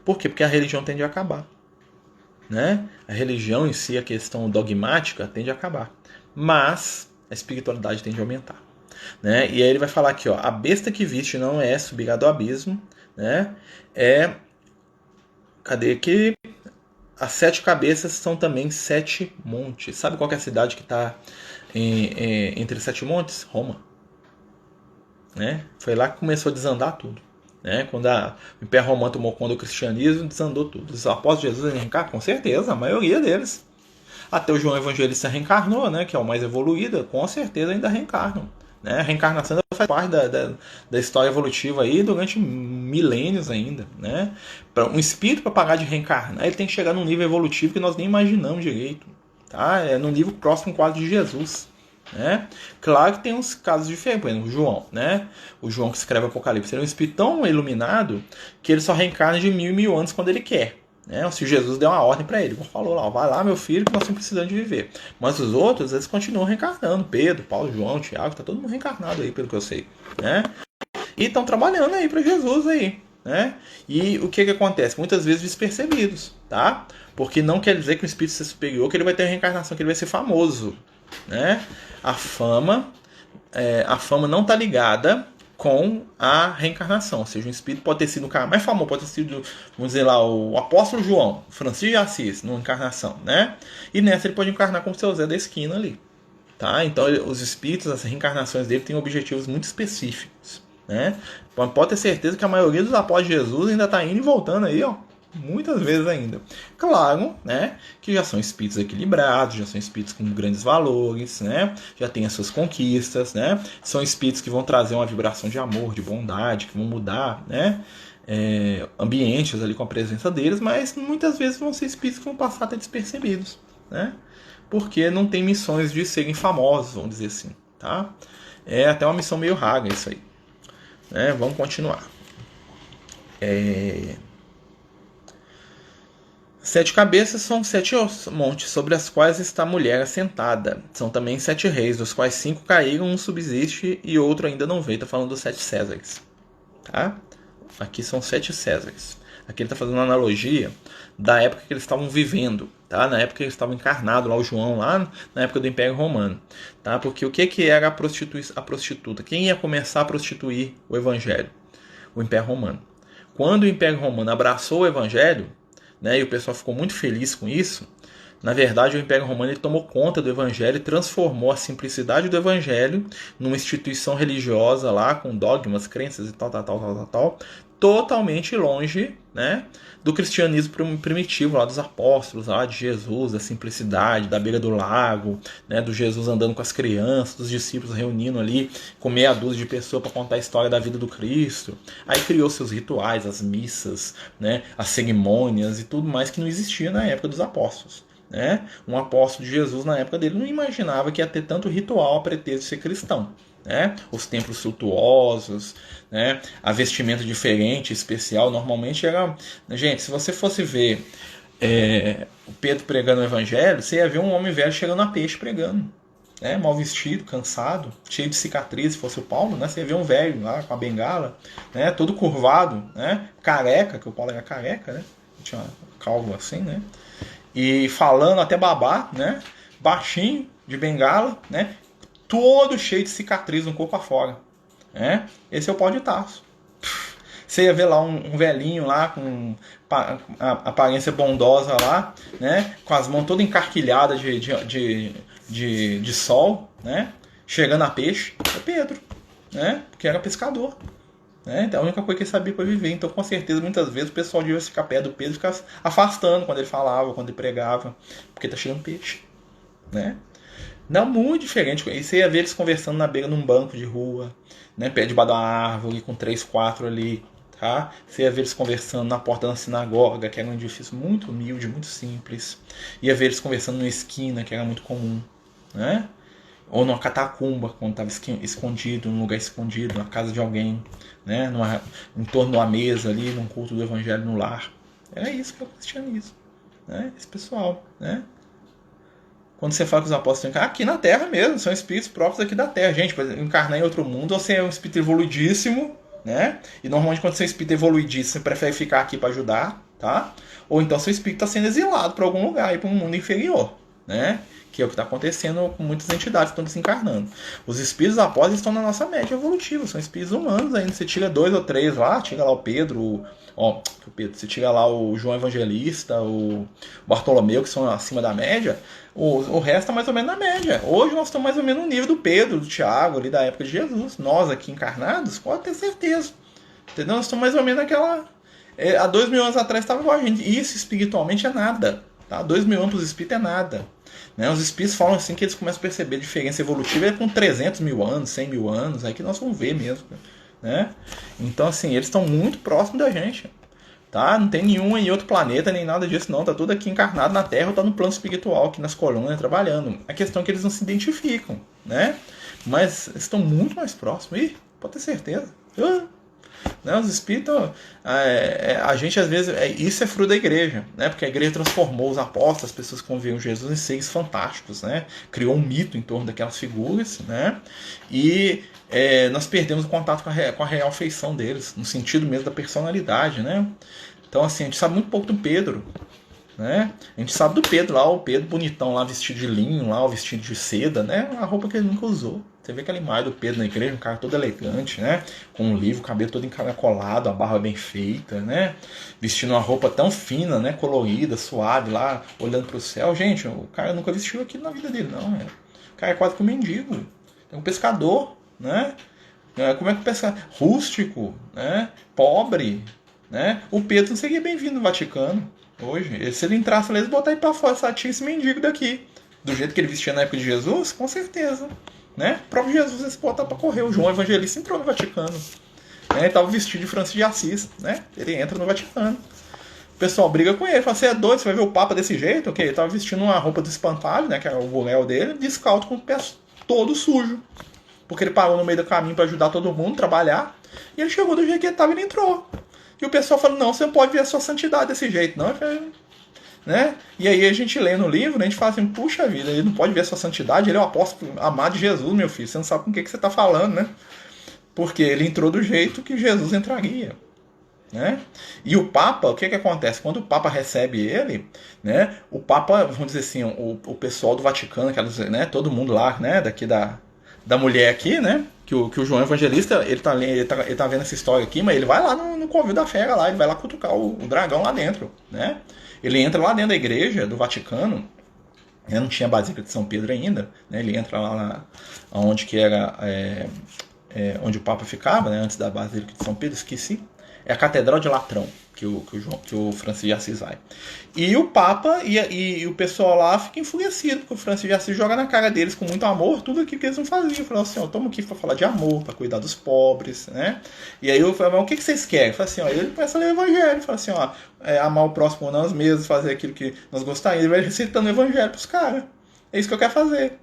Por quê? Porque a religião tende a acabar. Né? A religião em si, a questão dogmática, tende a acabar. Mas a espiritualidade tende a aumentar. Né? E aí ele vai falar aqui, ó, a besta que viste não é subirá do abismo, né? Cadê que as 7 cabeças são também 7 montes. Sabe qual que é a cidade que está entre 7 montes? Roma. Né? Foi lá que começou a desandar tudo. Né? Quando o Império Romano tomou conta do cristianismo, desandou tudo. Os apóstolos de Jesus reencarnaram? Com certeza, a maioria deles. Até o João Evangelista reencarnou, né? Que é o mais evoluído, com certeza ainda reencarnam. Né? A reencarnação faz parte da história evolutiva aí durante milênios ainda. Né? Para um espírito, para parar de reencarnar, ele tem que chegar num nível evolutivo que nós nem imaginamos direito. Tá? É num nível próximo quase de Jesus. Né? Claro que tem uns casos diferentes, por exemplo, o João, né? O João que escreve Apocalipse, ele é um espírito tão iluminado que ele só reencarna de 1000 anos quando ele quer. Né? Se Jesus deu uma ordem para ele, falou lá, vai lá meu filho que nós estamos precisando de viver. Mas os outros, eles continuam reencarnando, Pedro, Paulo, João, Tiago, tá todo mundo reencarnado aí, pelo que eu sei. Né? E estão trabalhando aí para Jesus aí. Né? E o que acontece? Muitas vezes despercebidos, tá? Porque não quer dizer que o espírito seja superior, que ele vai ter reencarnação, que ele vai ser famoso. Né? A fama não está ligada com a reencarnação. Ou seja, um espírito pode ter sido um cara mais famoso, pode ter sido, vamos dizer lá, o apóstolo João, Francisco de Assis, numa encarnação, né? E nessa ele pode encarnar como seu Zé da esquina ali. Tá? Então os espíritos, as reencarnações dele têm objetivos muito específicos. Né? Pode ter certeza que a maioria dos apóstolos de Jesus ainda está indo e voltando aí, ó. Muitas vezes ainda. Claro, né, que já são espíritos equilibrados, já são espíritos com grandes valores, né, já têm as suas conquistas, né, são espíritos que vão trazer uma vibração de amor, de bondade, que vão mudar, né, ambientes ali com a presença deles, mas muitas vezes vão ser espíritos que vão passar até despercebidos, né, porque não tem missões de serem famosos, vamos dizer assim, tá? É até uma missão meio raga isso aí. Né, vamos continuar. 7 cabeças são 7 montes, sobre as quais está a mulher assentada. São também 7 reis, dos quais 5 caíram, um subsiste e outro ainda não veio. Está falando dos 7 Césares. Tá? Aqui são 7 Césares. Aqui ele está fazendo uma analogia da época que eles estavam vivendo. Tá? Na época que eles estavam encarnados, lá o João, lá na época do Império Romano. Tá? Porque o que era a prostituta? Quem ia começar a prostituir o Evangelho? O Império Romano. Quando o Império Romano abraçou o Evangelho, né, e o pessoal ficou muito feliz com isso, na verdade o Império Romano ele tomou conta do Evangelho e transformou a simplicidade do Evangelho numa instituição religiosa lá, com dogmas, crenças e tal, totalmente longe, né, do cristianismo primitivo lá dos apóstolos, lá de Jesus, da simplicidade, da beira do lago, né, do Jesus andando com as crianças, dos discípulos reunindo ali com meia dúzia de pessoas para contar a história da vida do Cristo. Aí criou seus rituais, as missas, né, as cerimônias e tudo mais que não existia na época dos apóstolos. Né? Um apóstolo de Jesus na época dele não imaginava que ia ter tanto ritual a pretexto de ser cristão. Né? Os templos suntuosos, né? A vestimenta diferente, especial, normalmente era... Gente, se você fosse ver o Pedro pregando o evangelho, você ia ver um homem velho chegando a peixe pregando. Né? Mal vestido, cansado, cheio de cicatriz, se fosse o Paulo, né? Você ia ver um velho lá com a bengala, né? Todo curvado, né? Careca, que o Paulo era careca, né? Tinha uma calvo assim, né? E falando até babar, né? Baixinho, de bengala, né? Todo cheio de cicatriz no corpo afora. Né? Esse é o Paulo de Tarso. Você ia ver lá um velhinho lá com a aparência bondosa lá, né? Com as mãos todas encarquilhadas de sol, né? Chegando a peixe. É Pedro, né? Porque era pescador. Né? Então, a única coisa que ele sabia para viver. Então, com certeza, muitas vezes o pessoal devia ficar perto do Pedro e ficar afastando quando ele falava, quando ele pregava, porque tá chegando peixe. Né? Não, muito diferente. E você ia ver eles conversando na beira num banco de rua, né? Perto debaixo de uma árvore, com 3, 4 ali. Tá? Você ia ver eles conversando na porta da sinagoga, que era um edifício muito humilde, muito simples. Ia ver eles conversando numa esquina, que era muito comum. Né? Ou numa catacumba, quando estava escondido, num lugar escondido, na casa de alguém, né? Em torno de uma mesa ali, num culto do evangelho no lar. Era isso que é o cristianismo. Né? Esse pessoal. Né? Quando você fala que os apóstolos estão aqui na Terra mesmo, são espíritos próprios aqui da Terra. Gente, para encarnar em outro mundo, você é um espírito evoluidíssimo, né? E normalmente quando você é um espírito evoluidíssimo, você prefere ficar aqui para ajudar, tá? Ou então seu espírito está sendo exilado para algum lugar, para um mundo inferior, né? Que é o que está acontecendo com muitas entidades que estão desencarnando. Os espíritos apóstolos estão na nossa média evolutiva, são espíritos humanos ainda. Você tira 2 ou 3 lá, tira lá o Pedro, você tira lá o João Evangelista, o Bartolomeu, que são acima da média, o resto está mais ou menos na média. Hoje nós estamos mais ou menos no nível do Pedro, do Tiago, ali da época de Jesus. Nós aqui encarnados, pode ter certeza. Entendeu? Nós estamos mais ou menos naquela... há 2000 anos atrás estava igual a gente. Isso espiritualmente é nada. Tá? 2000 anos para os espíritos é nada. Né? Os espíritos falam assim que eles começam a perceber a diferença evolutiva com 300 mil anos, 100 mil anos, aí que nós vamos ver mesmo. Né? Então, assim, eles estão muito próximos da gente. Tá? Não tem nenhum em outro planeta, nem nada disso, não. Tá tudo aqui encarnado na Terra ou tá no plano espiritual, aqui nas colônias, trabalhando. A questão é que eles não se identificam, né? Mas estão muito mais próximos. Ih, pode ter certeza. Né? Os espíritos, a gente às vezes, isso é fruto da igreja, né? Porque a igreja transformou os apóstolos, as pessoas que conviviam com Jesus, em seres fantásticos, né? Criou um mito em torno daquelas figuras, né? E nós perdemos o contato com a real feição deles, no sentido mesmo da personalidade, né? Então, assim, a gente sabe muito pouco do Pedro, né? A gente sabe do Pedro lá, o Pedro bonitão lá, vestido de linho, lá, o vestido de seda, né? A roupa que ele nunca usou. Você vê aquela imagem do Pedro na igreja, um cara todo elegante, né? Com um livro, o cabelo todo encaracolado, a barba bem feita, né? Vestindo uma roupa tão fina, né? Colorida, suave lá, olhando para o céu. Gente, o cara nunca vestiu aquilo na vida dele, não. Né? O cara é quase que um mendigo. É um pescador, né? Como é que pesca? Rústico, né? Pobre, né? O Pedro não seria bem-vindo no Vaticano hoje. Se ele entrasse ali, eles botaram ele para fora, só tinha esse mendigo daqui. Do jeito que ele vestia na época de Jesus, com certeza. Né? O próprio Jesus eles botaram para correr. O João Evangelista entrou no Vaticano. Né? Ele estava vestido de Francisco de Assis. Né? Ele entra no Vaticano. O pessoal briga com ele. Fala, você é doido? Você vai ver o Papa desse jeito? Okay? Ele estava vestindo uma roupa do espantalho, né? Que era o boné dele, descalço com o pé todo sujo. Porque ele parou no meio do caminho para ajudar todo mundo a trabalhar. E ele chegou do jeito que ele estava e ele entrou. E o pessoal falou, não, você não pode ver a sua santidade desse jeito, não. Né? E aí a gente lê no livro, a gente fala assim, puxa vida, ele não pode ver a sua santidade, ele é o apóstolo amado de Jesus, meu filho, você não sabe com o que você está falando, né? Porque ele entrou do jeito que Jesus entraria. Né? E o Papa, o que acontece? Quando o Papa recebe ele, né, o Papa, vamos dizer assim, o pessoal do Vaticano, aquelas, né, todo mundo lá, né, daqui da mulher aqui, né, que o João Evangelista, ele tá vendo essa história aqui, mas ele vai lá no covil da fera lá, ele vai lá cutucar o dragão lá dentro, né? Ele entra lá dentro da igreja do Vaticano, não tinha a Basílica de São Pedro ainda, né? Ele entra lá onde que era onde o Papa ficava, né? Antes da Basílica de São Pedro, esqueci. É a Catedral de Latrão que o Francisco de Assis vai. E o Papa e o pessoal lá fica enfurecido, porque o Francisco de Assis joga na cara deles com muito amor tudo aquilo que eles não faziam. Falou assim, ó, estamos aqui para falar de amor, para cuidar dos pobres, né? E aí eu falei, mas o que vocês querem? Eu falei assim, ó, ele começa a ler o evangelho, fala assim, ó, amar o próximo nós mesmos, fazer aquilo que nós gostaríamos. Ele vai recitando o evangelho pros caras. É isso que eu quero fazer.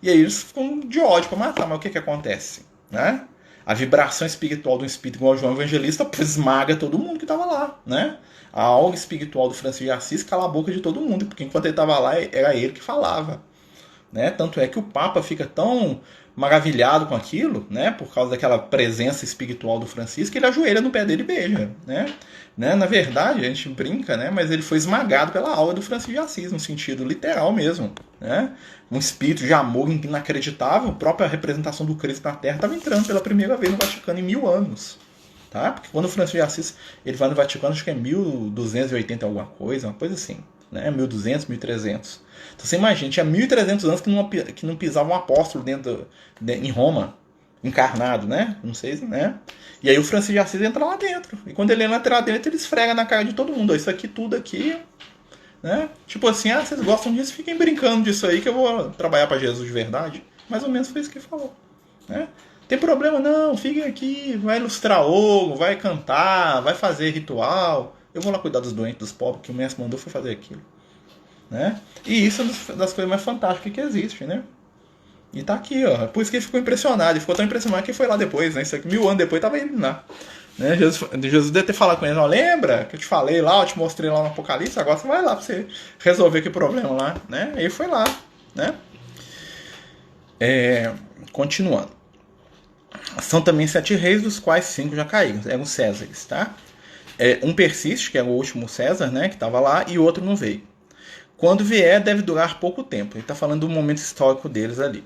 E aí eles ficam de ódio para matar, mas o que acontece? Né? A vibração espiritual do espírito igual João Evangelista esmaga todo mundo que estava lá, né? A aura espiritual do Francisco de Assis cala a boca de todo mundo, porque enquanto ele estava lá, era ele que falava. Né? Tanto é que o Papa fica tão maravilhado com aquilo, né? Por causa daquela presença espiritual do Francisco, que ele ajoelha no pé dele e beija. Né? Na verdade, a gente brinca, né? Mas ele foi esmagado pela aura do Francisco de Assis, no sentido literal mesmo. Né? Um espírito de amor inacreditável, a própria representação do Cristo na Terra estava entrando pela primeira vez no Vaticano em 1000 anos. Tá? Porque quando o Francisco de Assis ele vai no Vaticano, acho que é 1280 alguma coisa, uma coisa assim. Né? 1200, 1300. Então você imagina, tinha 1300 anos que não pisava um apóstolo em Roma, encarnado, né? Não sei, né? E aí o Francisco de Assis entra lá dentro. E quando ele entra lá dentro, ele esfrega na cara de todo mundo. Isso aqui, tudo aqui, né? Tipo assim, vocês gostam disso, fiquem brincando disso aí que eu vou trabalhar para Jesus de verdade. Mais ou menos foi isso que ele falou. Né? Tem problema não, fiquem aqui, vai ilustrar ouro, vai cantar, vai fazer ritual. Eu vou lá cuidar dos doentes, dos pobres, que o mestre mandou foi fazer aquilo. Né? E isso é das coisas mais fantásticas que existe, né? E tá aqui, ó. Por isso que ele ficou impressionado. Ele ficou tão impressionado que foi lá depois, né? Isso aqui, 1000 anos depois tava indo lá. Né? Jesus deve ter falado com ele, ó, lembra que eu te falei lá, eu te mostrei lá no Apocalipse, agora você vai lá pra você resolver aquele problema lá, né? Aí foi lá, né? Continuando. São também 7 reis, dos quais 5 já caíram. Eram Césares, tá? Um persiste, que era o último César, né? Que estava lá, e o outro não veio. Quando vier, deve durar pouco tempo. Ele está falando do momento histórico deles ali.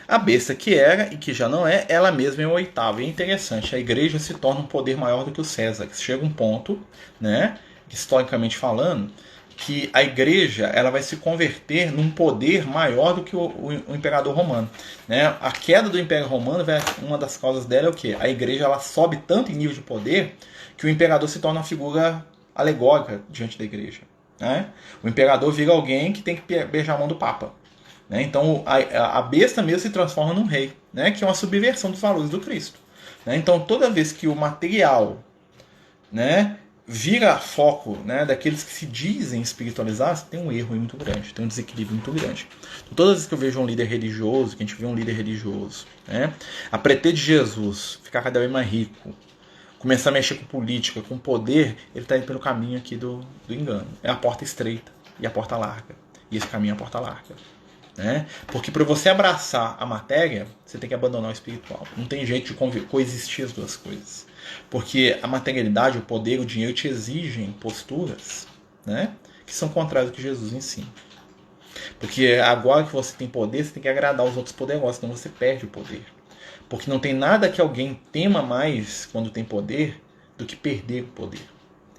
A besta que era e que já não é, ela mesma é o oitavo. E é interessante, a igreja se torna um poder maior do que o César. Chega um ponto, né, historicamente falando, que a igreja ela vai se converter num poder maior do que o imperador romano. Né? A queda do Império Romano, uma das causas dela é o quê? A igreja ela sobe tanto em nível de poder que o imperador se torna uma figura alegórica diante da igreja. Né? O imperador vira alguém que tem que beijar a mão do Papa. Né? Então a besta mesmo se transforma num rei, né? Que é uma subversão dos valores do Cristo. Né? Então toda vez que o material, né, vira foco, né, daqueles que se dizem espiritualizados, tem um erro muito grande, tem um desequilíbrio muito grande. Então, todas as vezes que eu vejo um líder religioso, que a gente vê um líder religioso, né, a pretexto de Jesus ficar cada vez mais rico, começar a mexer com política, com poder, ele está indo pelo caminho aqui do engano. É a porta estreita e a porta larga. E esse caminho é a porta larga. Né? Porque para você abraçar a matéria, você tem que abandonar o espiritual. Não tem jeito de coexistir as duas coisas. Porque a materialidade, o poder, o dinheiro te exigem posturas, né, que são contrárias ao que Jesus ensina. Porque agora que você tem poder, você tem que agradar os outros poderosos, senão você perde o poder. Porque não tem nada que alguém tema mais quando tem poder do que perder o poder.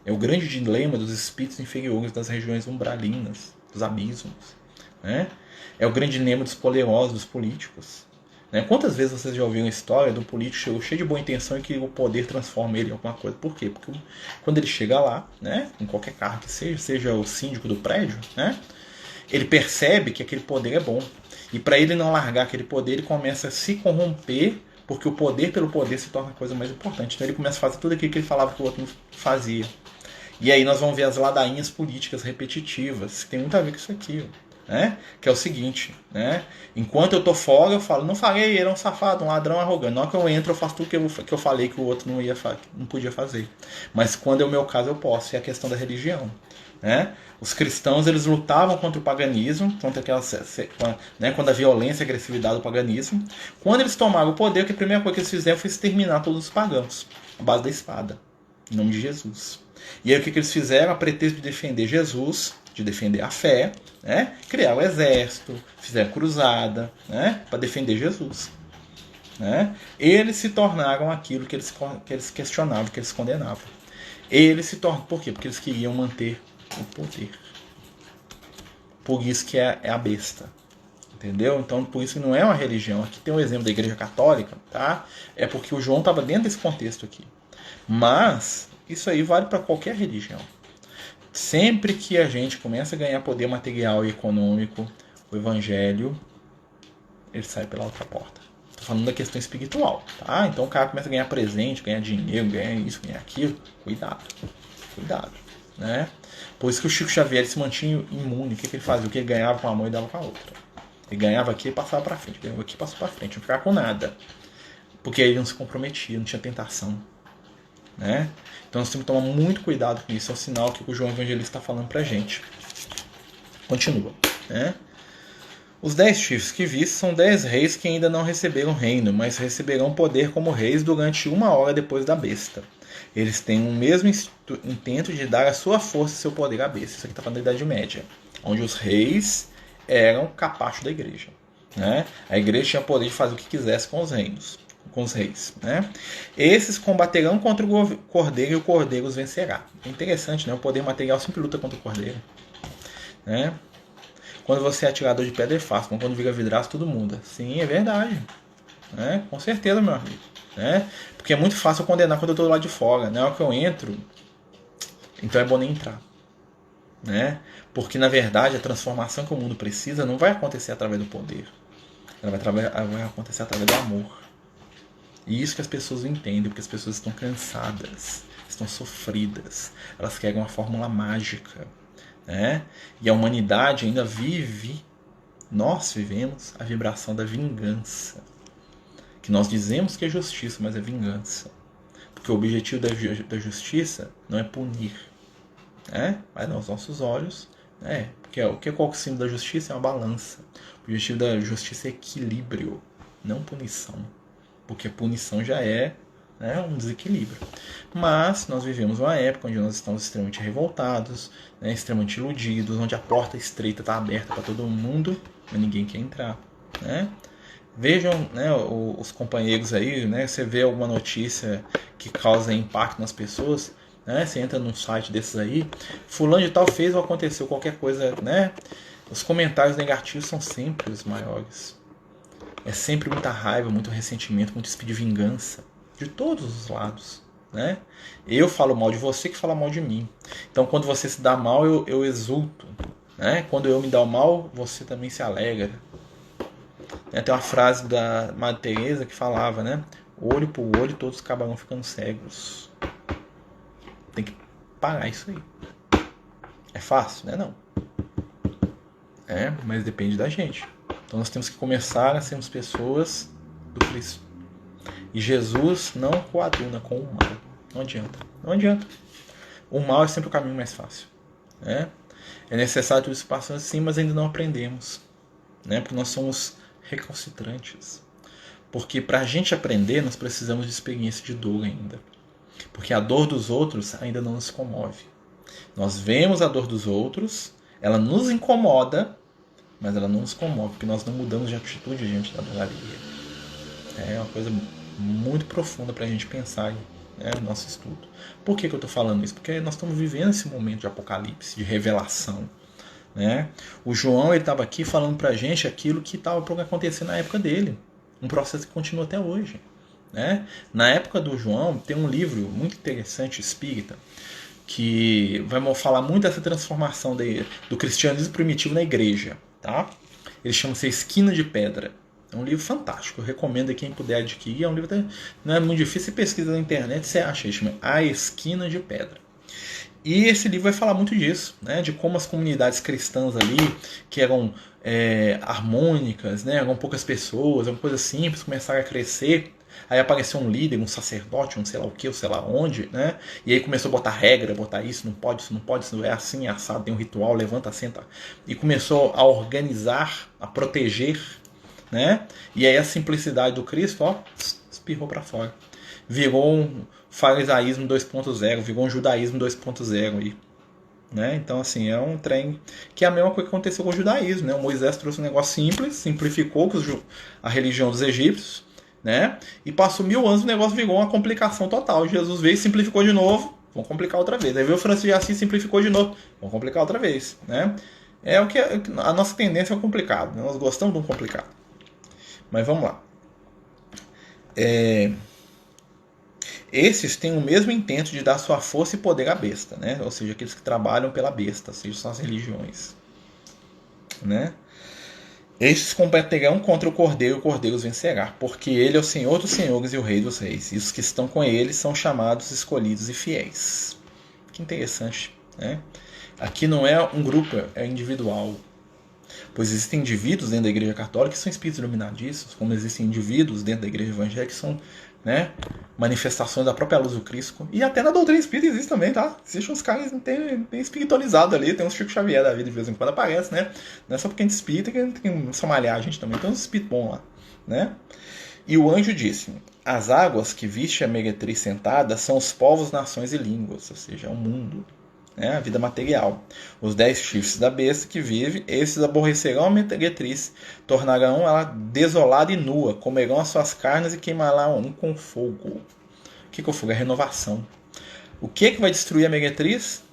É o grande dilema dos espíritos inferiores das regiões umbralinas, dos abismos. Né? É o grande dilema dos poderosos, dos políticos. Né? Quantas vezes vocês já ouviram a história do político cheio de boa intenção e que o poder transforma ele em alguma coisa? Por quê? Porque quando ele chega lá, né, em qualquer cargo que seja o síndico do prédio, né, ele percebe que aquele poder é bom. E para ele não largar aquele poder, ele começa a se corromper, porque o poder pelo poder se torna a coisa mais importante. Então ele começa a fazer tudo aquilo que ele falava que o outro não fazia. E aí nós vamos ver as ladainhas políticas repetitivas, que tem muito a ver com isso aqui. Né? Que é o seguinte, né? Enquanto eu tô fora, eu falo, não farei, ele é um safado, um ladrão arrogante. Na hora que eu entro, eu faço tudo que eu falei que o outro não podia fazer. Mas quando é o meu caso, eu posso. É a questão da religião. Né? Os cristãos eles lutavam contra o paganismo, contra aquela, né, contra a violência e agressividade do paganismo. Quando eles tomaram o poder, a primeira coisa que eles fizeram foi exterminar todos os pagãos, a base da espada, em nome de Jesus. E aí o que eles fizeram? A pretexto de defender Jesus, de defender a fé, né, criaram o exército, fizeram cruzada, né, para defender Jesus. Né? Eles se tornaram aquilo que eles questionavam, que eles condenavam. Eles se tornam, por quê? Porque eles queriam manter o poder. Por isso que é a besta. Entendeu? Então, por isso que não é uma religião. Aqui tem um exemplo da Igreja Católica, tá? É porque o João estava dentro desse contexto aqui. Mas Isso aí vale para qualquer religião. Sempre que a gente começa a ganhar poder material e econômico, o evangelho, ele sai pela outra porta. Estou falando da questão espiritual, tá? Então o cara começa a ganhar presente, ganhar dinheiro, ganhar isso, ganhar aquilo. Cuidado, cuidado, né? Por isso que o Chico Xavier se mantinha imune. O que ele fazia? O que ele ganhava com uma mão e dava com a outra. Ele ganhava aqui e passava para frente. Ganhava aqui e passava para frente. Não ficava com nada. Porque aí ele não se comprometia, não tinha tentação. Né? Então nós temos que tomar muito cuidado com isso. É o sinal que o João Evangelista está falando para a gente. Continua. Né? Os 10 chifres que vi são 10 reis que ainda não receberam reino, mas receberão poder como reis durante 1 hora depois da besta. Eles têm o mesmo intento de dar a sua força e seu poder à besta. Isso aqui está falando da Idade Média, onde os reis eram capacho da igreja. Né? A igreja tinha poder de fazer o que quisesse com os reinos, com os reis. Né? Esses combaterão contra o cordeiro e o cordeiro os vencerá. É interessante, né? O poder material sempre luta contra o cordeiro. Né? Quando você é atirador de pedra é fácil, mas quando vira vidraço tudo muda. Sim, é verdade. Né? Com certeza, meu amigo. Né? Porque é muito fácil eu condenar quando eu estou lá de fora. Na hora que eu entro, então é bom nem entrar. Né? Porque na verdade a transformação que o mundo precisa não vai acontecer através do poder. Ela vai acontecer através do amor. E isso que as pessoas não entendem, porque as pessoas estão cansadas, estão sofridas. Elas querem uma fórmula mágica. Né? E a humanidade ainda nós vivemos a vibração da vingança, que nós dizemos que é justiça, mas é vingança, porque o objetivo da justiça não é punir, né? Mas aos nossos olhos, né? Porque qual é o símbolo da justiça? É uma balança. O objetivo da justiça é equilíbrio, não punição, porque a punição já é, né, um desequilíbrio. Mas nós vivemos uma época onde nós estamos extremamente revoltados, né, extremamente iludidos, onde a porta estreita está aberta para todo mundo, mas ninguém quer entrar. Né? Vejam, né, os companheiros aí, né, você vê alguma notícia que causa impacto nas pessoas, né, você entra num site desses aí, fulano de tal fez ou aconteceu qualquer coisa, né, os comentários negativos são sempre os maiores. É sempre muita raiva, muito ressentimento, muito espírito de vingança. De todos os lados. Né? Eu falo mal de você que fala mal de mim. Então quando você se dá mal, eu exulto. Né? Quando eu me dou mal, você também se alegra. Tem uma frase da Madre Teresa que falava, né? Olho por olho, todos acabarão ficando cegos. Tem que parar isso aí. É fácil, né? Não. Mas depende da gente. Então nós temos que começar a sermos pessoas do Cristo. E Jesus não coaduna com o mal. Não adianta. Não adianta. O mal é sempre o caminho mais fácil. Né? É necessário tudo isso passando sim, mas ainda não aprendemos. Né? Porque nós somos recalcitrantes. Porque para a gente aprender, nós precisamos de experiência de dor ainda. Porque a dor dos outros ainda não nos comove. Nós vemos a dor dos outros, ela nos incomoda, mas ela não nos comove, porque nós não mudamos de atitude diante da dor alheia. É uma coisa muito profunda para a gente pensar, né, no nosso estudo. Por que eu estou falando isso? Porque nós estamos vivendo esse momento de apocalipse, de revelação. Né? O João estava aqui falando para a gente aquilo que estava para acontecer na época dele. Um processo que continua até hoje. Né? Na época do João, tem um livro muito interessante, espírita, que vai falar muito dessa transformação do cristianismo primitivo na igreja. Tá? Ele chama-se Esquina de Pedra. É um livro fantástico, eu recomendo a quem puder adquirir. É um livro que não é muito difícil, você pesquisa na internet, você acha, ele chama A Esquina de Pedra. E esse livro vai falar muito disso, né, de como as comunidades cristãs ali, que eram harmônicas, né, eram poucas pessoas, eram coisas simples, começaram a crescer. Aí apareceu um líder, um sacerdote, um sei lá o que, ou sei lá onde, né? E aí começou a botar regra, botar isso não pode, isso não é assim, é assado, tem um ritual, levanta, senta. E começou a organizar, a proteger, né? E aí a simplicidade do Cristo, ó, espirrou para fora. Virou um farisaísmo 2.0, virou um judaísmo 2.0 aí. Né? Então, assim, é um trem que é a mesma coisa que aconteceu com o judaísmo. Né? O Moisés trouxe um negócio simples, simplificou a religião dos egípcios, né? E passou 1000 anos, o negócio virou uma complicação total. Jesus veio e simplificou de novo, vamos complicar outra vez. Aí veio o Francisco de Assis e simplificou de novo, vamos complicar outra vez. Né? É o que a nossa tendência é o complicado, né? Nós gostamos de um complicado. Mas vamos lá. Esses têm o mesmo intento de dar sua força e poder à besta, né? Ou seja, aqueles que trabalham pela besta, ou seja, são as religiões, né? Estes combaterão contra o Cordeiro e o Cordeiro os vencerá, porque ele é o Senhor dos senhores e o Rei dos reis, e os que estão com ele são chamados, escolhidos e fiéis. Que interessante, né? Aqui não é um grupo, é individual. Pois existem indivíduos dentro da Igreja Católica que são espíritos iluminadíssimos, como existem indivíduos dentro da Igreja Evangélica que são, né, manifestações da própria luz do Cristo. E até na doutrina espírita existe também, tá? Existem uns caras bem espiritualizados ali, tem uns Chico Xavier da vida de vez em quando aparece, né? Não é só porque a gente espírita que tem que malhar a gente também, tem uns espíritos bons lá, né? E o anjo disse: as águas que viste a meretriz sentada são os povos, nações e línguas, ou seja, é o mundo, né, a vida material. Os 10 chifres da besta que vive, esses aborrecerão a meretriz, tornarão ela desolada e nua, comerão as suas carnes e queimarão com fogo. O que é o fogo? É a renovação. O que vai destruir a meretriz?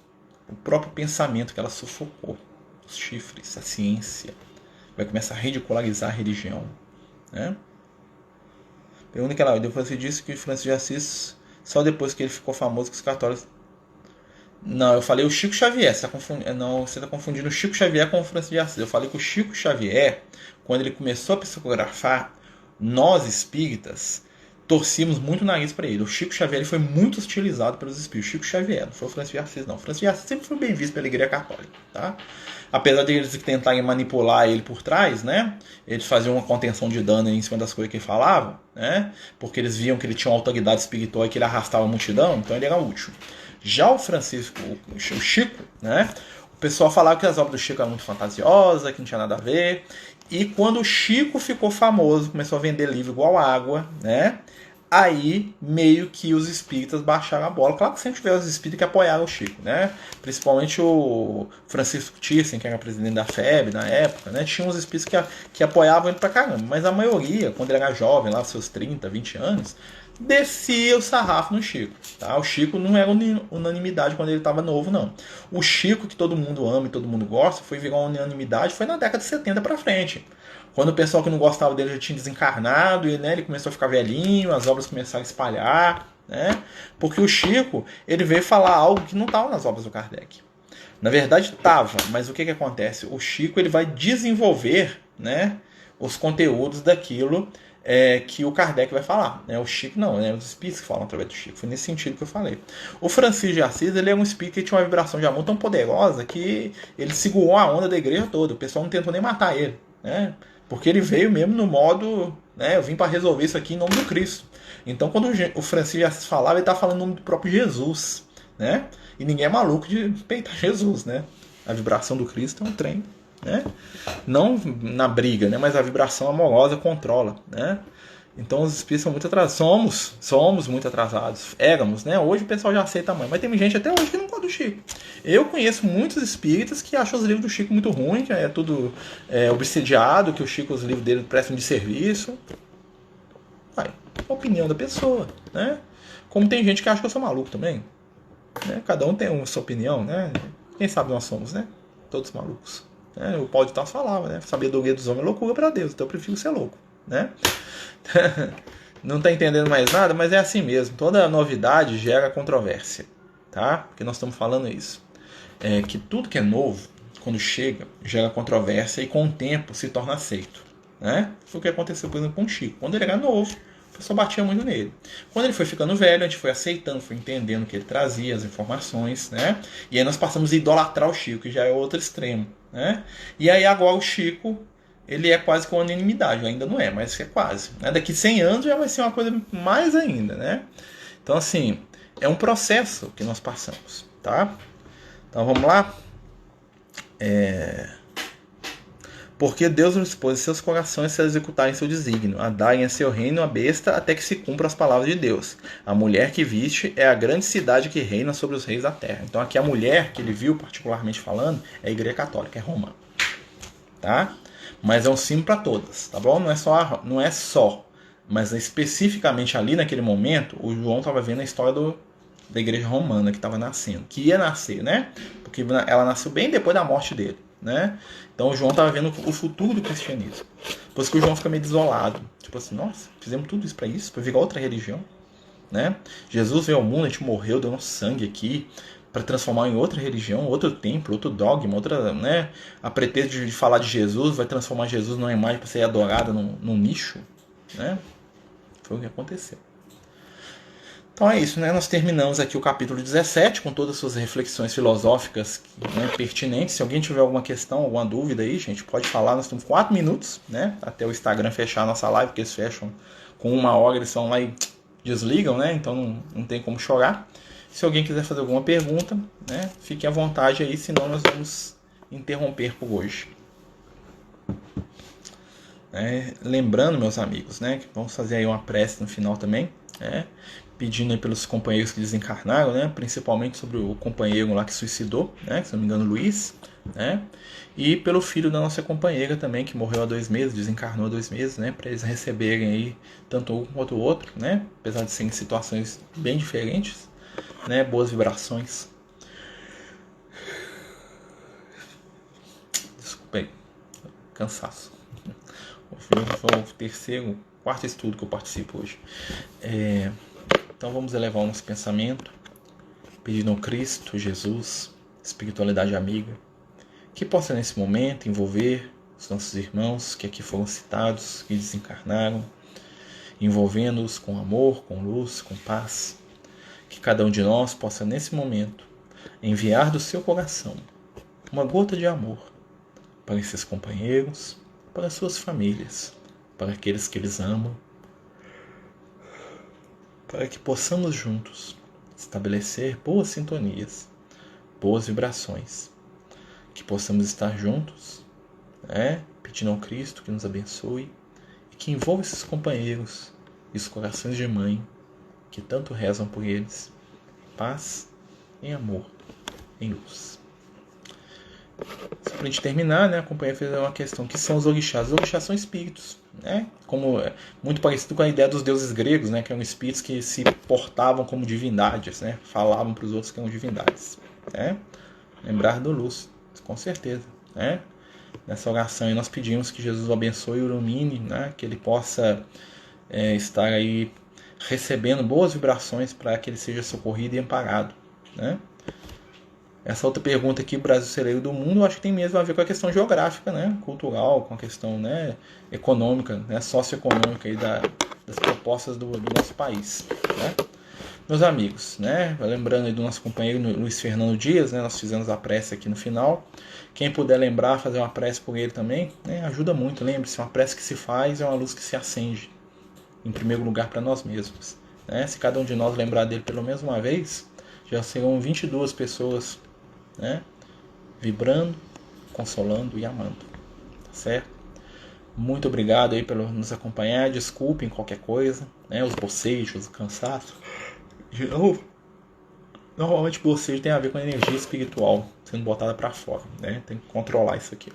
O próprio pensamento que ela sufocou. Os chifres, a ciência. Vai começar a ridicularizar a religião, né? Pergunta que ela, depois você disse que Francisco de Assis, só depois que ele ficou famoso que os católicos. Não, eu falei o Chico Xavier. Você está confundindo o Chico Xavier com o Francisco de Assis. Eu falei que o Chico Xavier, quando ele começou a psicografar, nós espíritas torcíamos muito o nariz para ele. O Chico Xavier ele foi muito hostilizado pelos espíritos. O Chico Xavier, não foi o Francisco de Assis, não. O Francisco de Assis sempre foi bem visto pela Igreja Católica, tá? Apesar de eles tentarem manipular ele por trás, né? Eles faziam uma contenção de dano em cima das coisas que ele falava, né? Porque eles viam que ele tinha uma autoridade espiritual e que ele arrastava a multidão, então ele era útil. Já o Francisco, o Chico, né? O pessoal falava que as obras do Chico eram muito fantasiosas, que não tinha nada a ver. E quando o Chico ficou famoso, começou a vender livro igual água, né? Aí meio que os espíritas baixaram a bola. Claro que sempre tiveram os espíritas que apoiaram o Chico, né? Principalmente o Francisco Thyssen, que era presidente da FEB na época, né? Tinha uns espíritas que apoiavam ele pra caramba. Mas a maioria, quando ele era jovem, lá seus 30, 20 anos, descia o sarrafo no Chico, tá? O Chico não era unanimidade quando ele estava novo, não. O Chico, que todo mundo ama e todo mundo gosta, foi virar uma unanimidade, foi na década de 70 para frente. Quando o pessoal que não gostava dele já tinha desencarnado, e, né, ele começou a ficar velhinho, as obras começaram a espalhar, né? Porque o Chico, ele veio falar algo que não estava nas obras do Kardec. Na verdade estava, mas o que acontece? O Chico ele vai desenvolver, né, os conteúdos daquilo que o Kardec vai falar, né? O Chico não, né? Os espíritos que falam através do Chico. Foi nesse sentido que eu falei. O Francisco de Assis, ele é um espírito que tinha uma vibração de amor tão poderosa que ele segurou a onda da igreja toda. O pessoal não tentou nem matar ele, né? Porque ele veio mesmo no modo, né? Eu vim para resolver isso aqui em nome do Cristo. Então, quando o Francisco de Assis falava, ele estava falando em nome do próprio Jesus, né? E ninguém é maluco de peitar Jesus, né? A vibração do Cristo é um trem, né? Não na briga, né? Mas a vibração amorosa controla, né? Então os espíritos são muito atrasados. Somos muito atrasados. Éramos, né? Hoje o pessoal já aceita a mãe. Mas tem gente até hoje que não gosta do Chico. Eu conheço muitos espíritas que acham os livros do Chico muito ruins, que é tudo obsidiado, que o Chico, os livros dele prestam de serviço. Vai, a opinião da pessoa, né? Como tem gente que acha que eu sou maluco também, né? Cada um tem a sua opinião, né? Quem sabe nós somos, né? Todos malucos. O Paulo de Tarso falava, né? Sabedoria dos homens é loucura para Deus, então eu prefiro ser louco, né? Não está entendendo mais nada, mas é assim mesmo. Toda novidade gera controvérsia, tá? Porque nós estamos falando isso. Que tudo que é novo, quando chega, gera controvérsia e com o tempo se torna aceito, né? Foi o que aconteceu, por exemplo, com o Chico. Quando ele era novo, o pessoal batia muito nele. Quando ele foi ficando velho, a gente foi aceitando, foi entendendo o que ele trazia, as informações, né? E aí nós passamos a idolatrar o Chico, que já é outro extremo, né? E aí agora o Chico, ele é quase com unanimidade, ainda não é, mas é quase, né? Daqui 100 anos já vai ser uma coisa mais ainda, né? Então assim, é um processo que nós passamos, tá? Então vamos lá? Porque Deus nos pôs em seus corações a executarem seu desígnio, a darem a seu reino a besta até que se cumpram as palavras de Deus. A mulher que viste é a grande cidade que reina sobre os reis da terra. Então aqui a mulher que ele viu, particularmente falando, é a Igreja Católica, é Roma. Tá? Mas é um símbolo para todas, tá bom? Não é só, mas especificamente ali naquele momento, o João estava vendo a história da Igreja Romana que estava nascendo, que ia nascer, né? Porque ela nasceu bem depois da morte dele, né? Então o João estava vendo o futuro do cristianismo. Por isso que o João fica meio desolado. Tipo assim, nossa, fizemos tudo isso para virar outra religião, né? Jesus veio ao mundo, a gente morreu, deu nosso sangue aqui para transformar em outra religião, outro templo, outro dogma, outra, né? A pretexto de falar de Jesus, vai transformar Jesus numa imagem para ser adorada num nicho, né? Foi o que aconteceu. Então é isso, né? Nós terminamos aqui o capítulo 17 com todas as suas reflexões filosóficas, né, pertinentes. Se alguém tiver alguma questão, alguma dúvida aí, gente, pode falar. Nós temos 4 minutos, né? Até o Instagram fechar a nossa live, porque eles fecham com 1 hora, eles são lá e desligam, né? Então não tem como chorar. Se alguém quiser fazer alguma pergunta, né, fique à vontade aí, senão nós vamos interromper por hoje. Lembrando, meus amigos, né, que vamos fazer aí uma prece no final também, né, pedindo aí pelos companheiros que desencarnaram, né, principalmente sobre o companheiro lá que suicidou, né, se não me engano, Luiz, né, e pelo filho da nossa companheira também, que morreu há 2 meses, desencarnou há 2 meses, né, para eles receberem aí tanto um quanto o outro, né, apesar de serem situações bem diferentes, né, boas vibrações. Desculpa aí, cansaço. Foi o terceiro, quarto estudo que eu participo hoje. Então vamos elevar o nosso pensamento, pedindo ao Cristo, Jesus, espiritualidade amiga, que possa nesse momento envolver os nossos irmãos que aqui foram citados, que desencarnaram, envolvendo-os com amor, com luz, com paz. Que cada um de nós possa nesse momento enviar do seu coração uma gota de amor para esses companheiros, para suas famílias, para aqueles que eles amam, para que possamos juntos estabelecer boas sintonias, boas vibrações, que possamos estar juntos, pedindo ao Cristo que nos abençoe e que envolva esses companheiros e os corações de mãe que tanto rezam por eles, paz, em amor, em luz. Só para a gente terminar, né, a companhia fez uma questão: que são os orixás? Os orixás são espíritos, né? Como muito parecido com a ideia dos deuses gregos, né, que eram espíritos que se portavam como divindades, né, falavam para os outros que eram divindades, né? Lembrar do Luz, com certeza, né? Nessa oração aí nós pedimos que Jesus o abençoe e o ilumine, né, que ele possa estar aí recebendo boas vibrações para que ele seja socorrido e amparado, né? Essa outra pergunta aqui, Brasil celeiro do mundo, eu acho que tem mesmo a ver com a questão geográfica, né, cultural, com a questão, né, econômica, né, socioeconômica aí das propostas do nosso país, né? Meus amigos, né, lembrando aí do nosso companheiro Luiz Fernando Dias, né, nós fizemos a prece aqui no final. Quem puder lembrar, fazer uma prece por ele também, né, ajuda muito. Lembre-se, uma prece que se faz é uma luz que se acende, em primeiro lugar para nós mesmos, né? Se cada um de nós lembrar dele pelo menos uma vez, já serão 22 pessoas, né, vibrando, consolando e amando, tá certo? Muito obrigado aí por nos acompanhar. Desculpem qualquer coisa, né, os bocejos, o cansaço. De novo, normalmente o bocejo tem a ver com a energia espiritual sendo botada para fora, né? Tem que controlar isso aqui.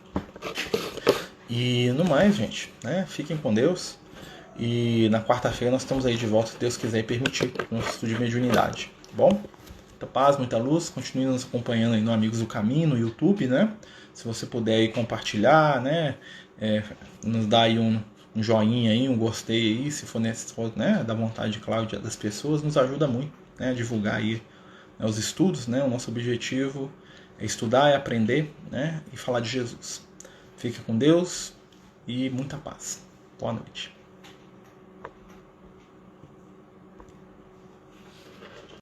E no mais, gente, né, fiquem com Deus. E na quarta-feira nós estamos aí de volta, se Deus quiser e permitir, no estudo de mediunidade, tá bom? Muita paz, muita luz. Continue nos acompanhando aí no Amigos do Caminho, no YouTube, né? Se você puder aí compartilhar, né, nos dá aí um joinha aí, um gostei aí, se for né, da vontade, claro, das pessoas, nos ajuda muito, né, a divulgar aí, né, os estudos, né? O nosso objetivo é estudar, é aprender, né, e falar de Jesus. Fique com Deus e muita paz. Boa noite.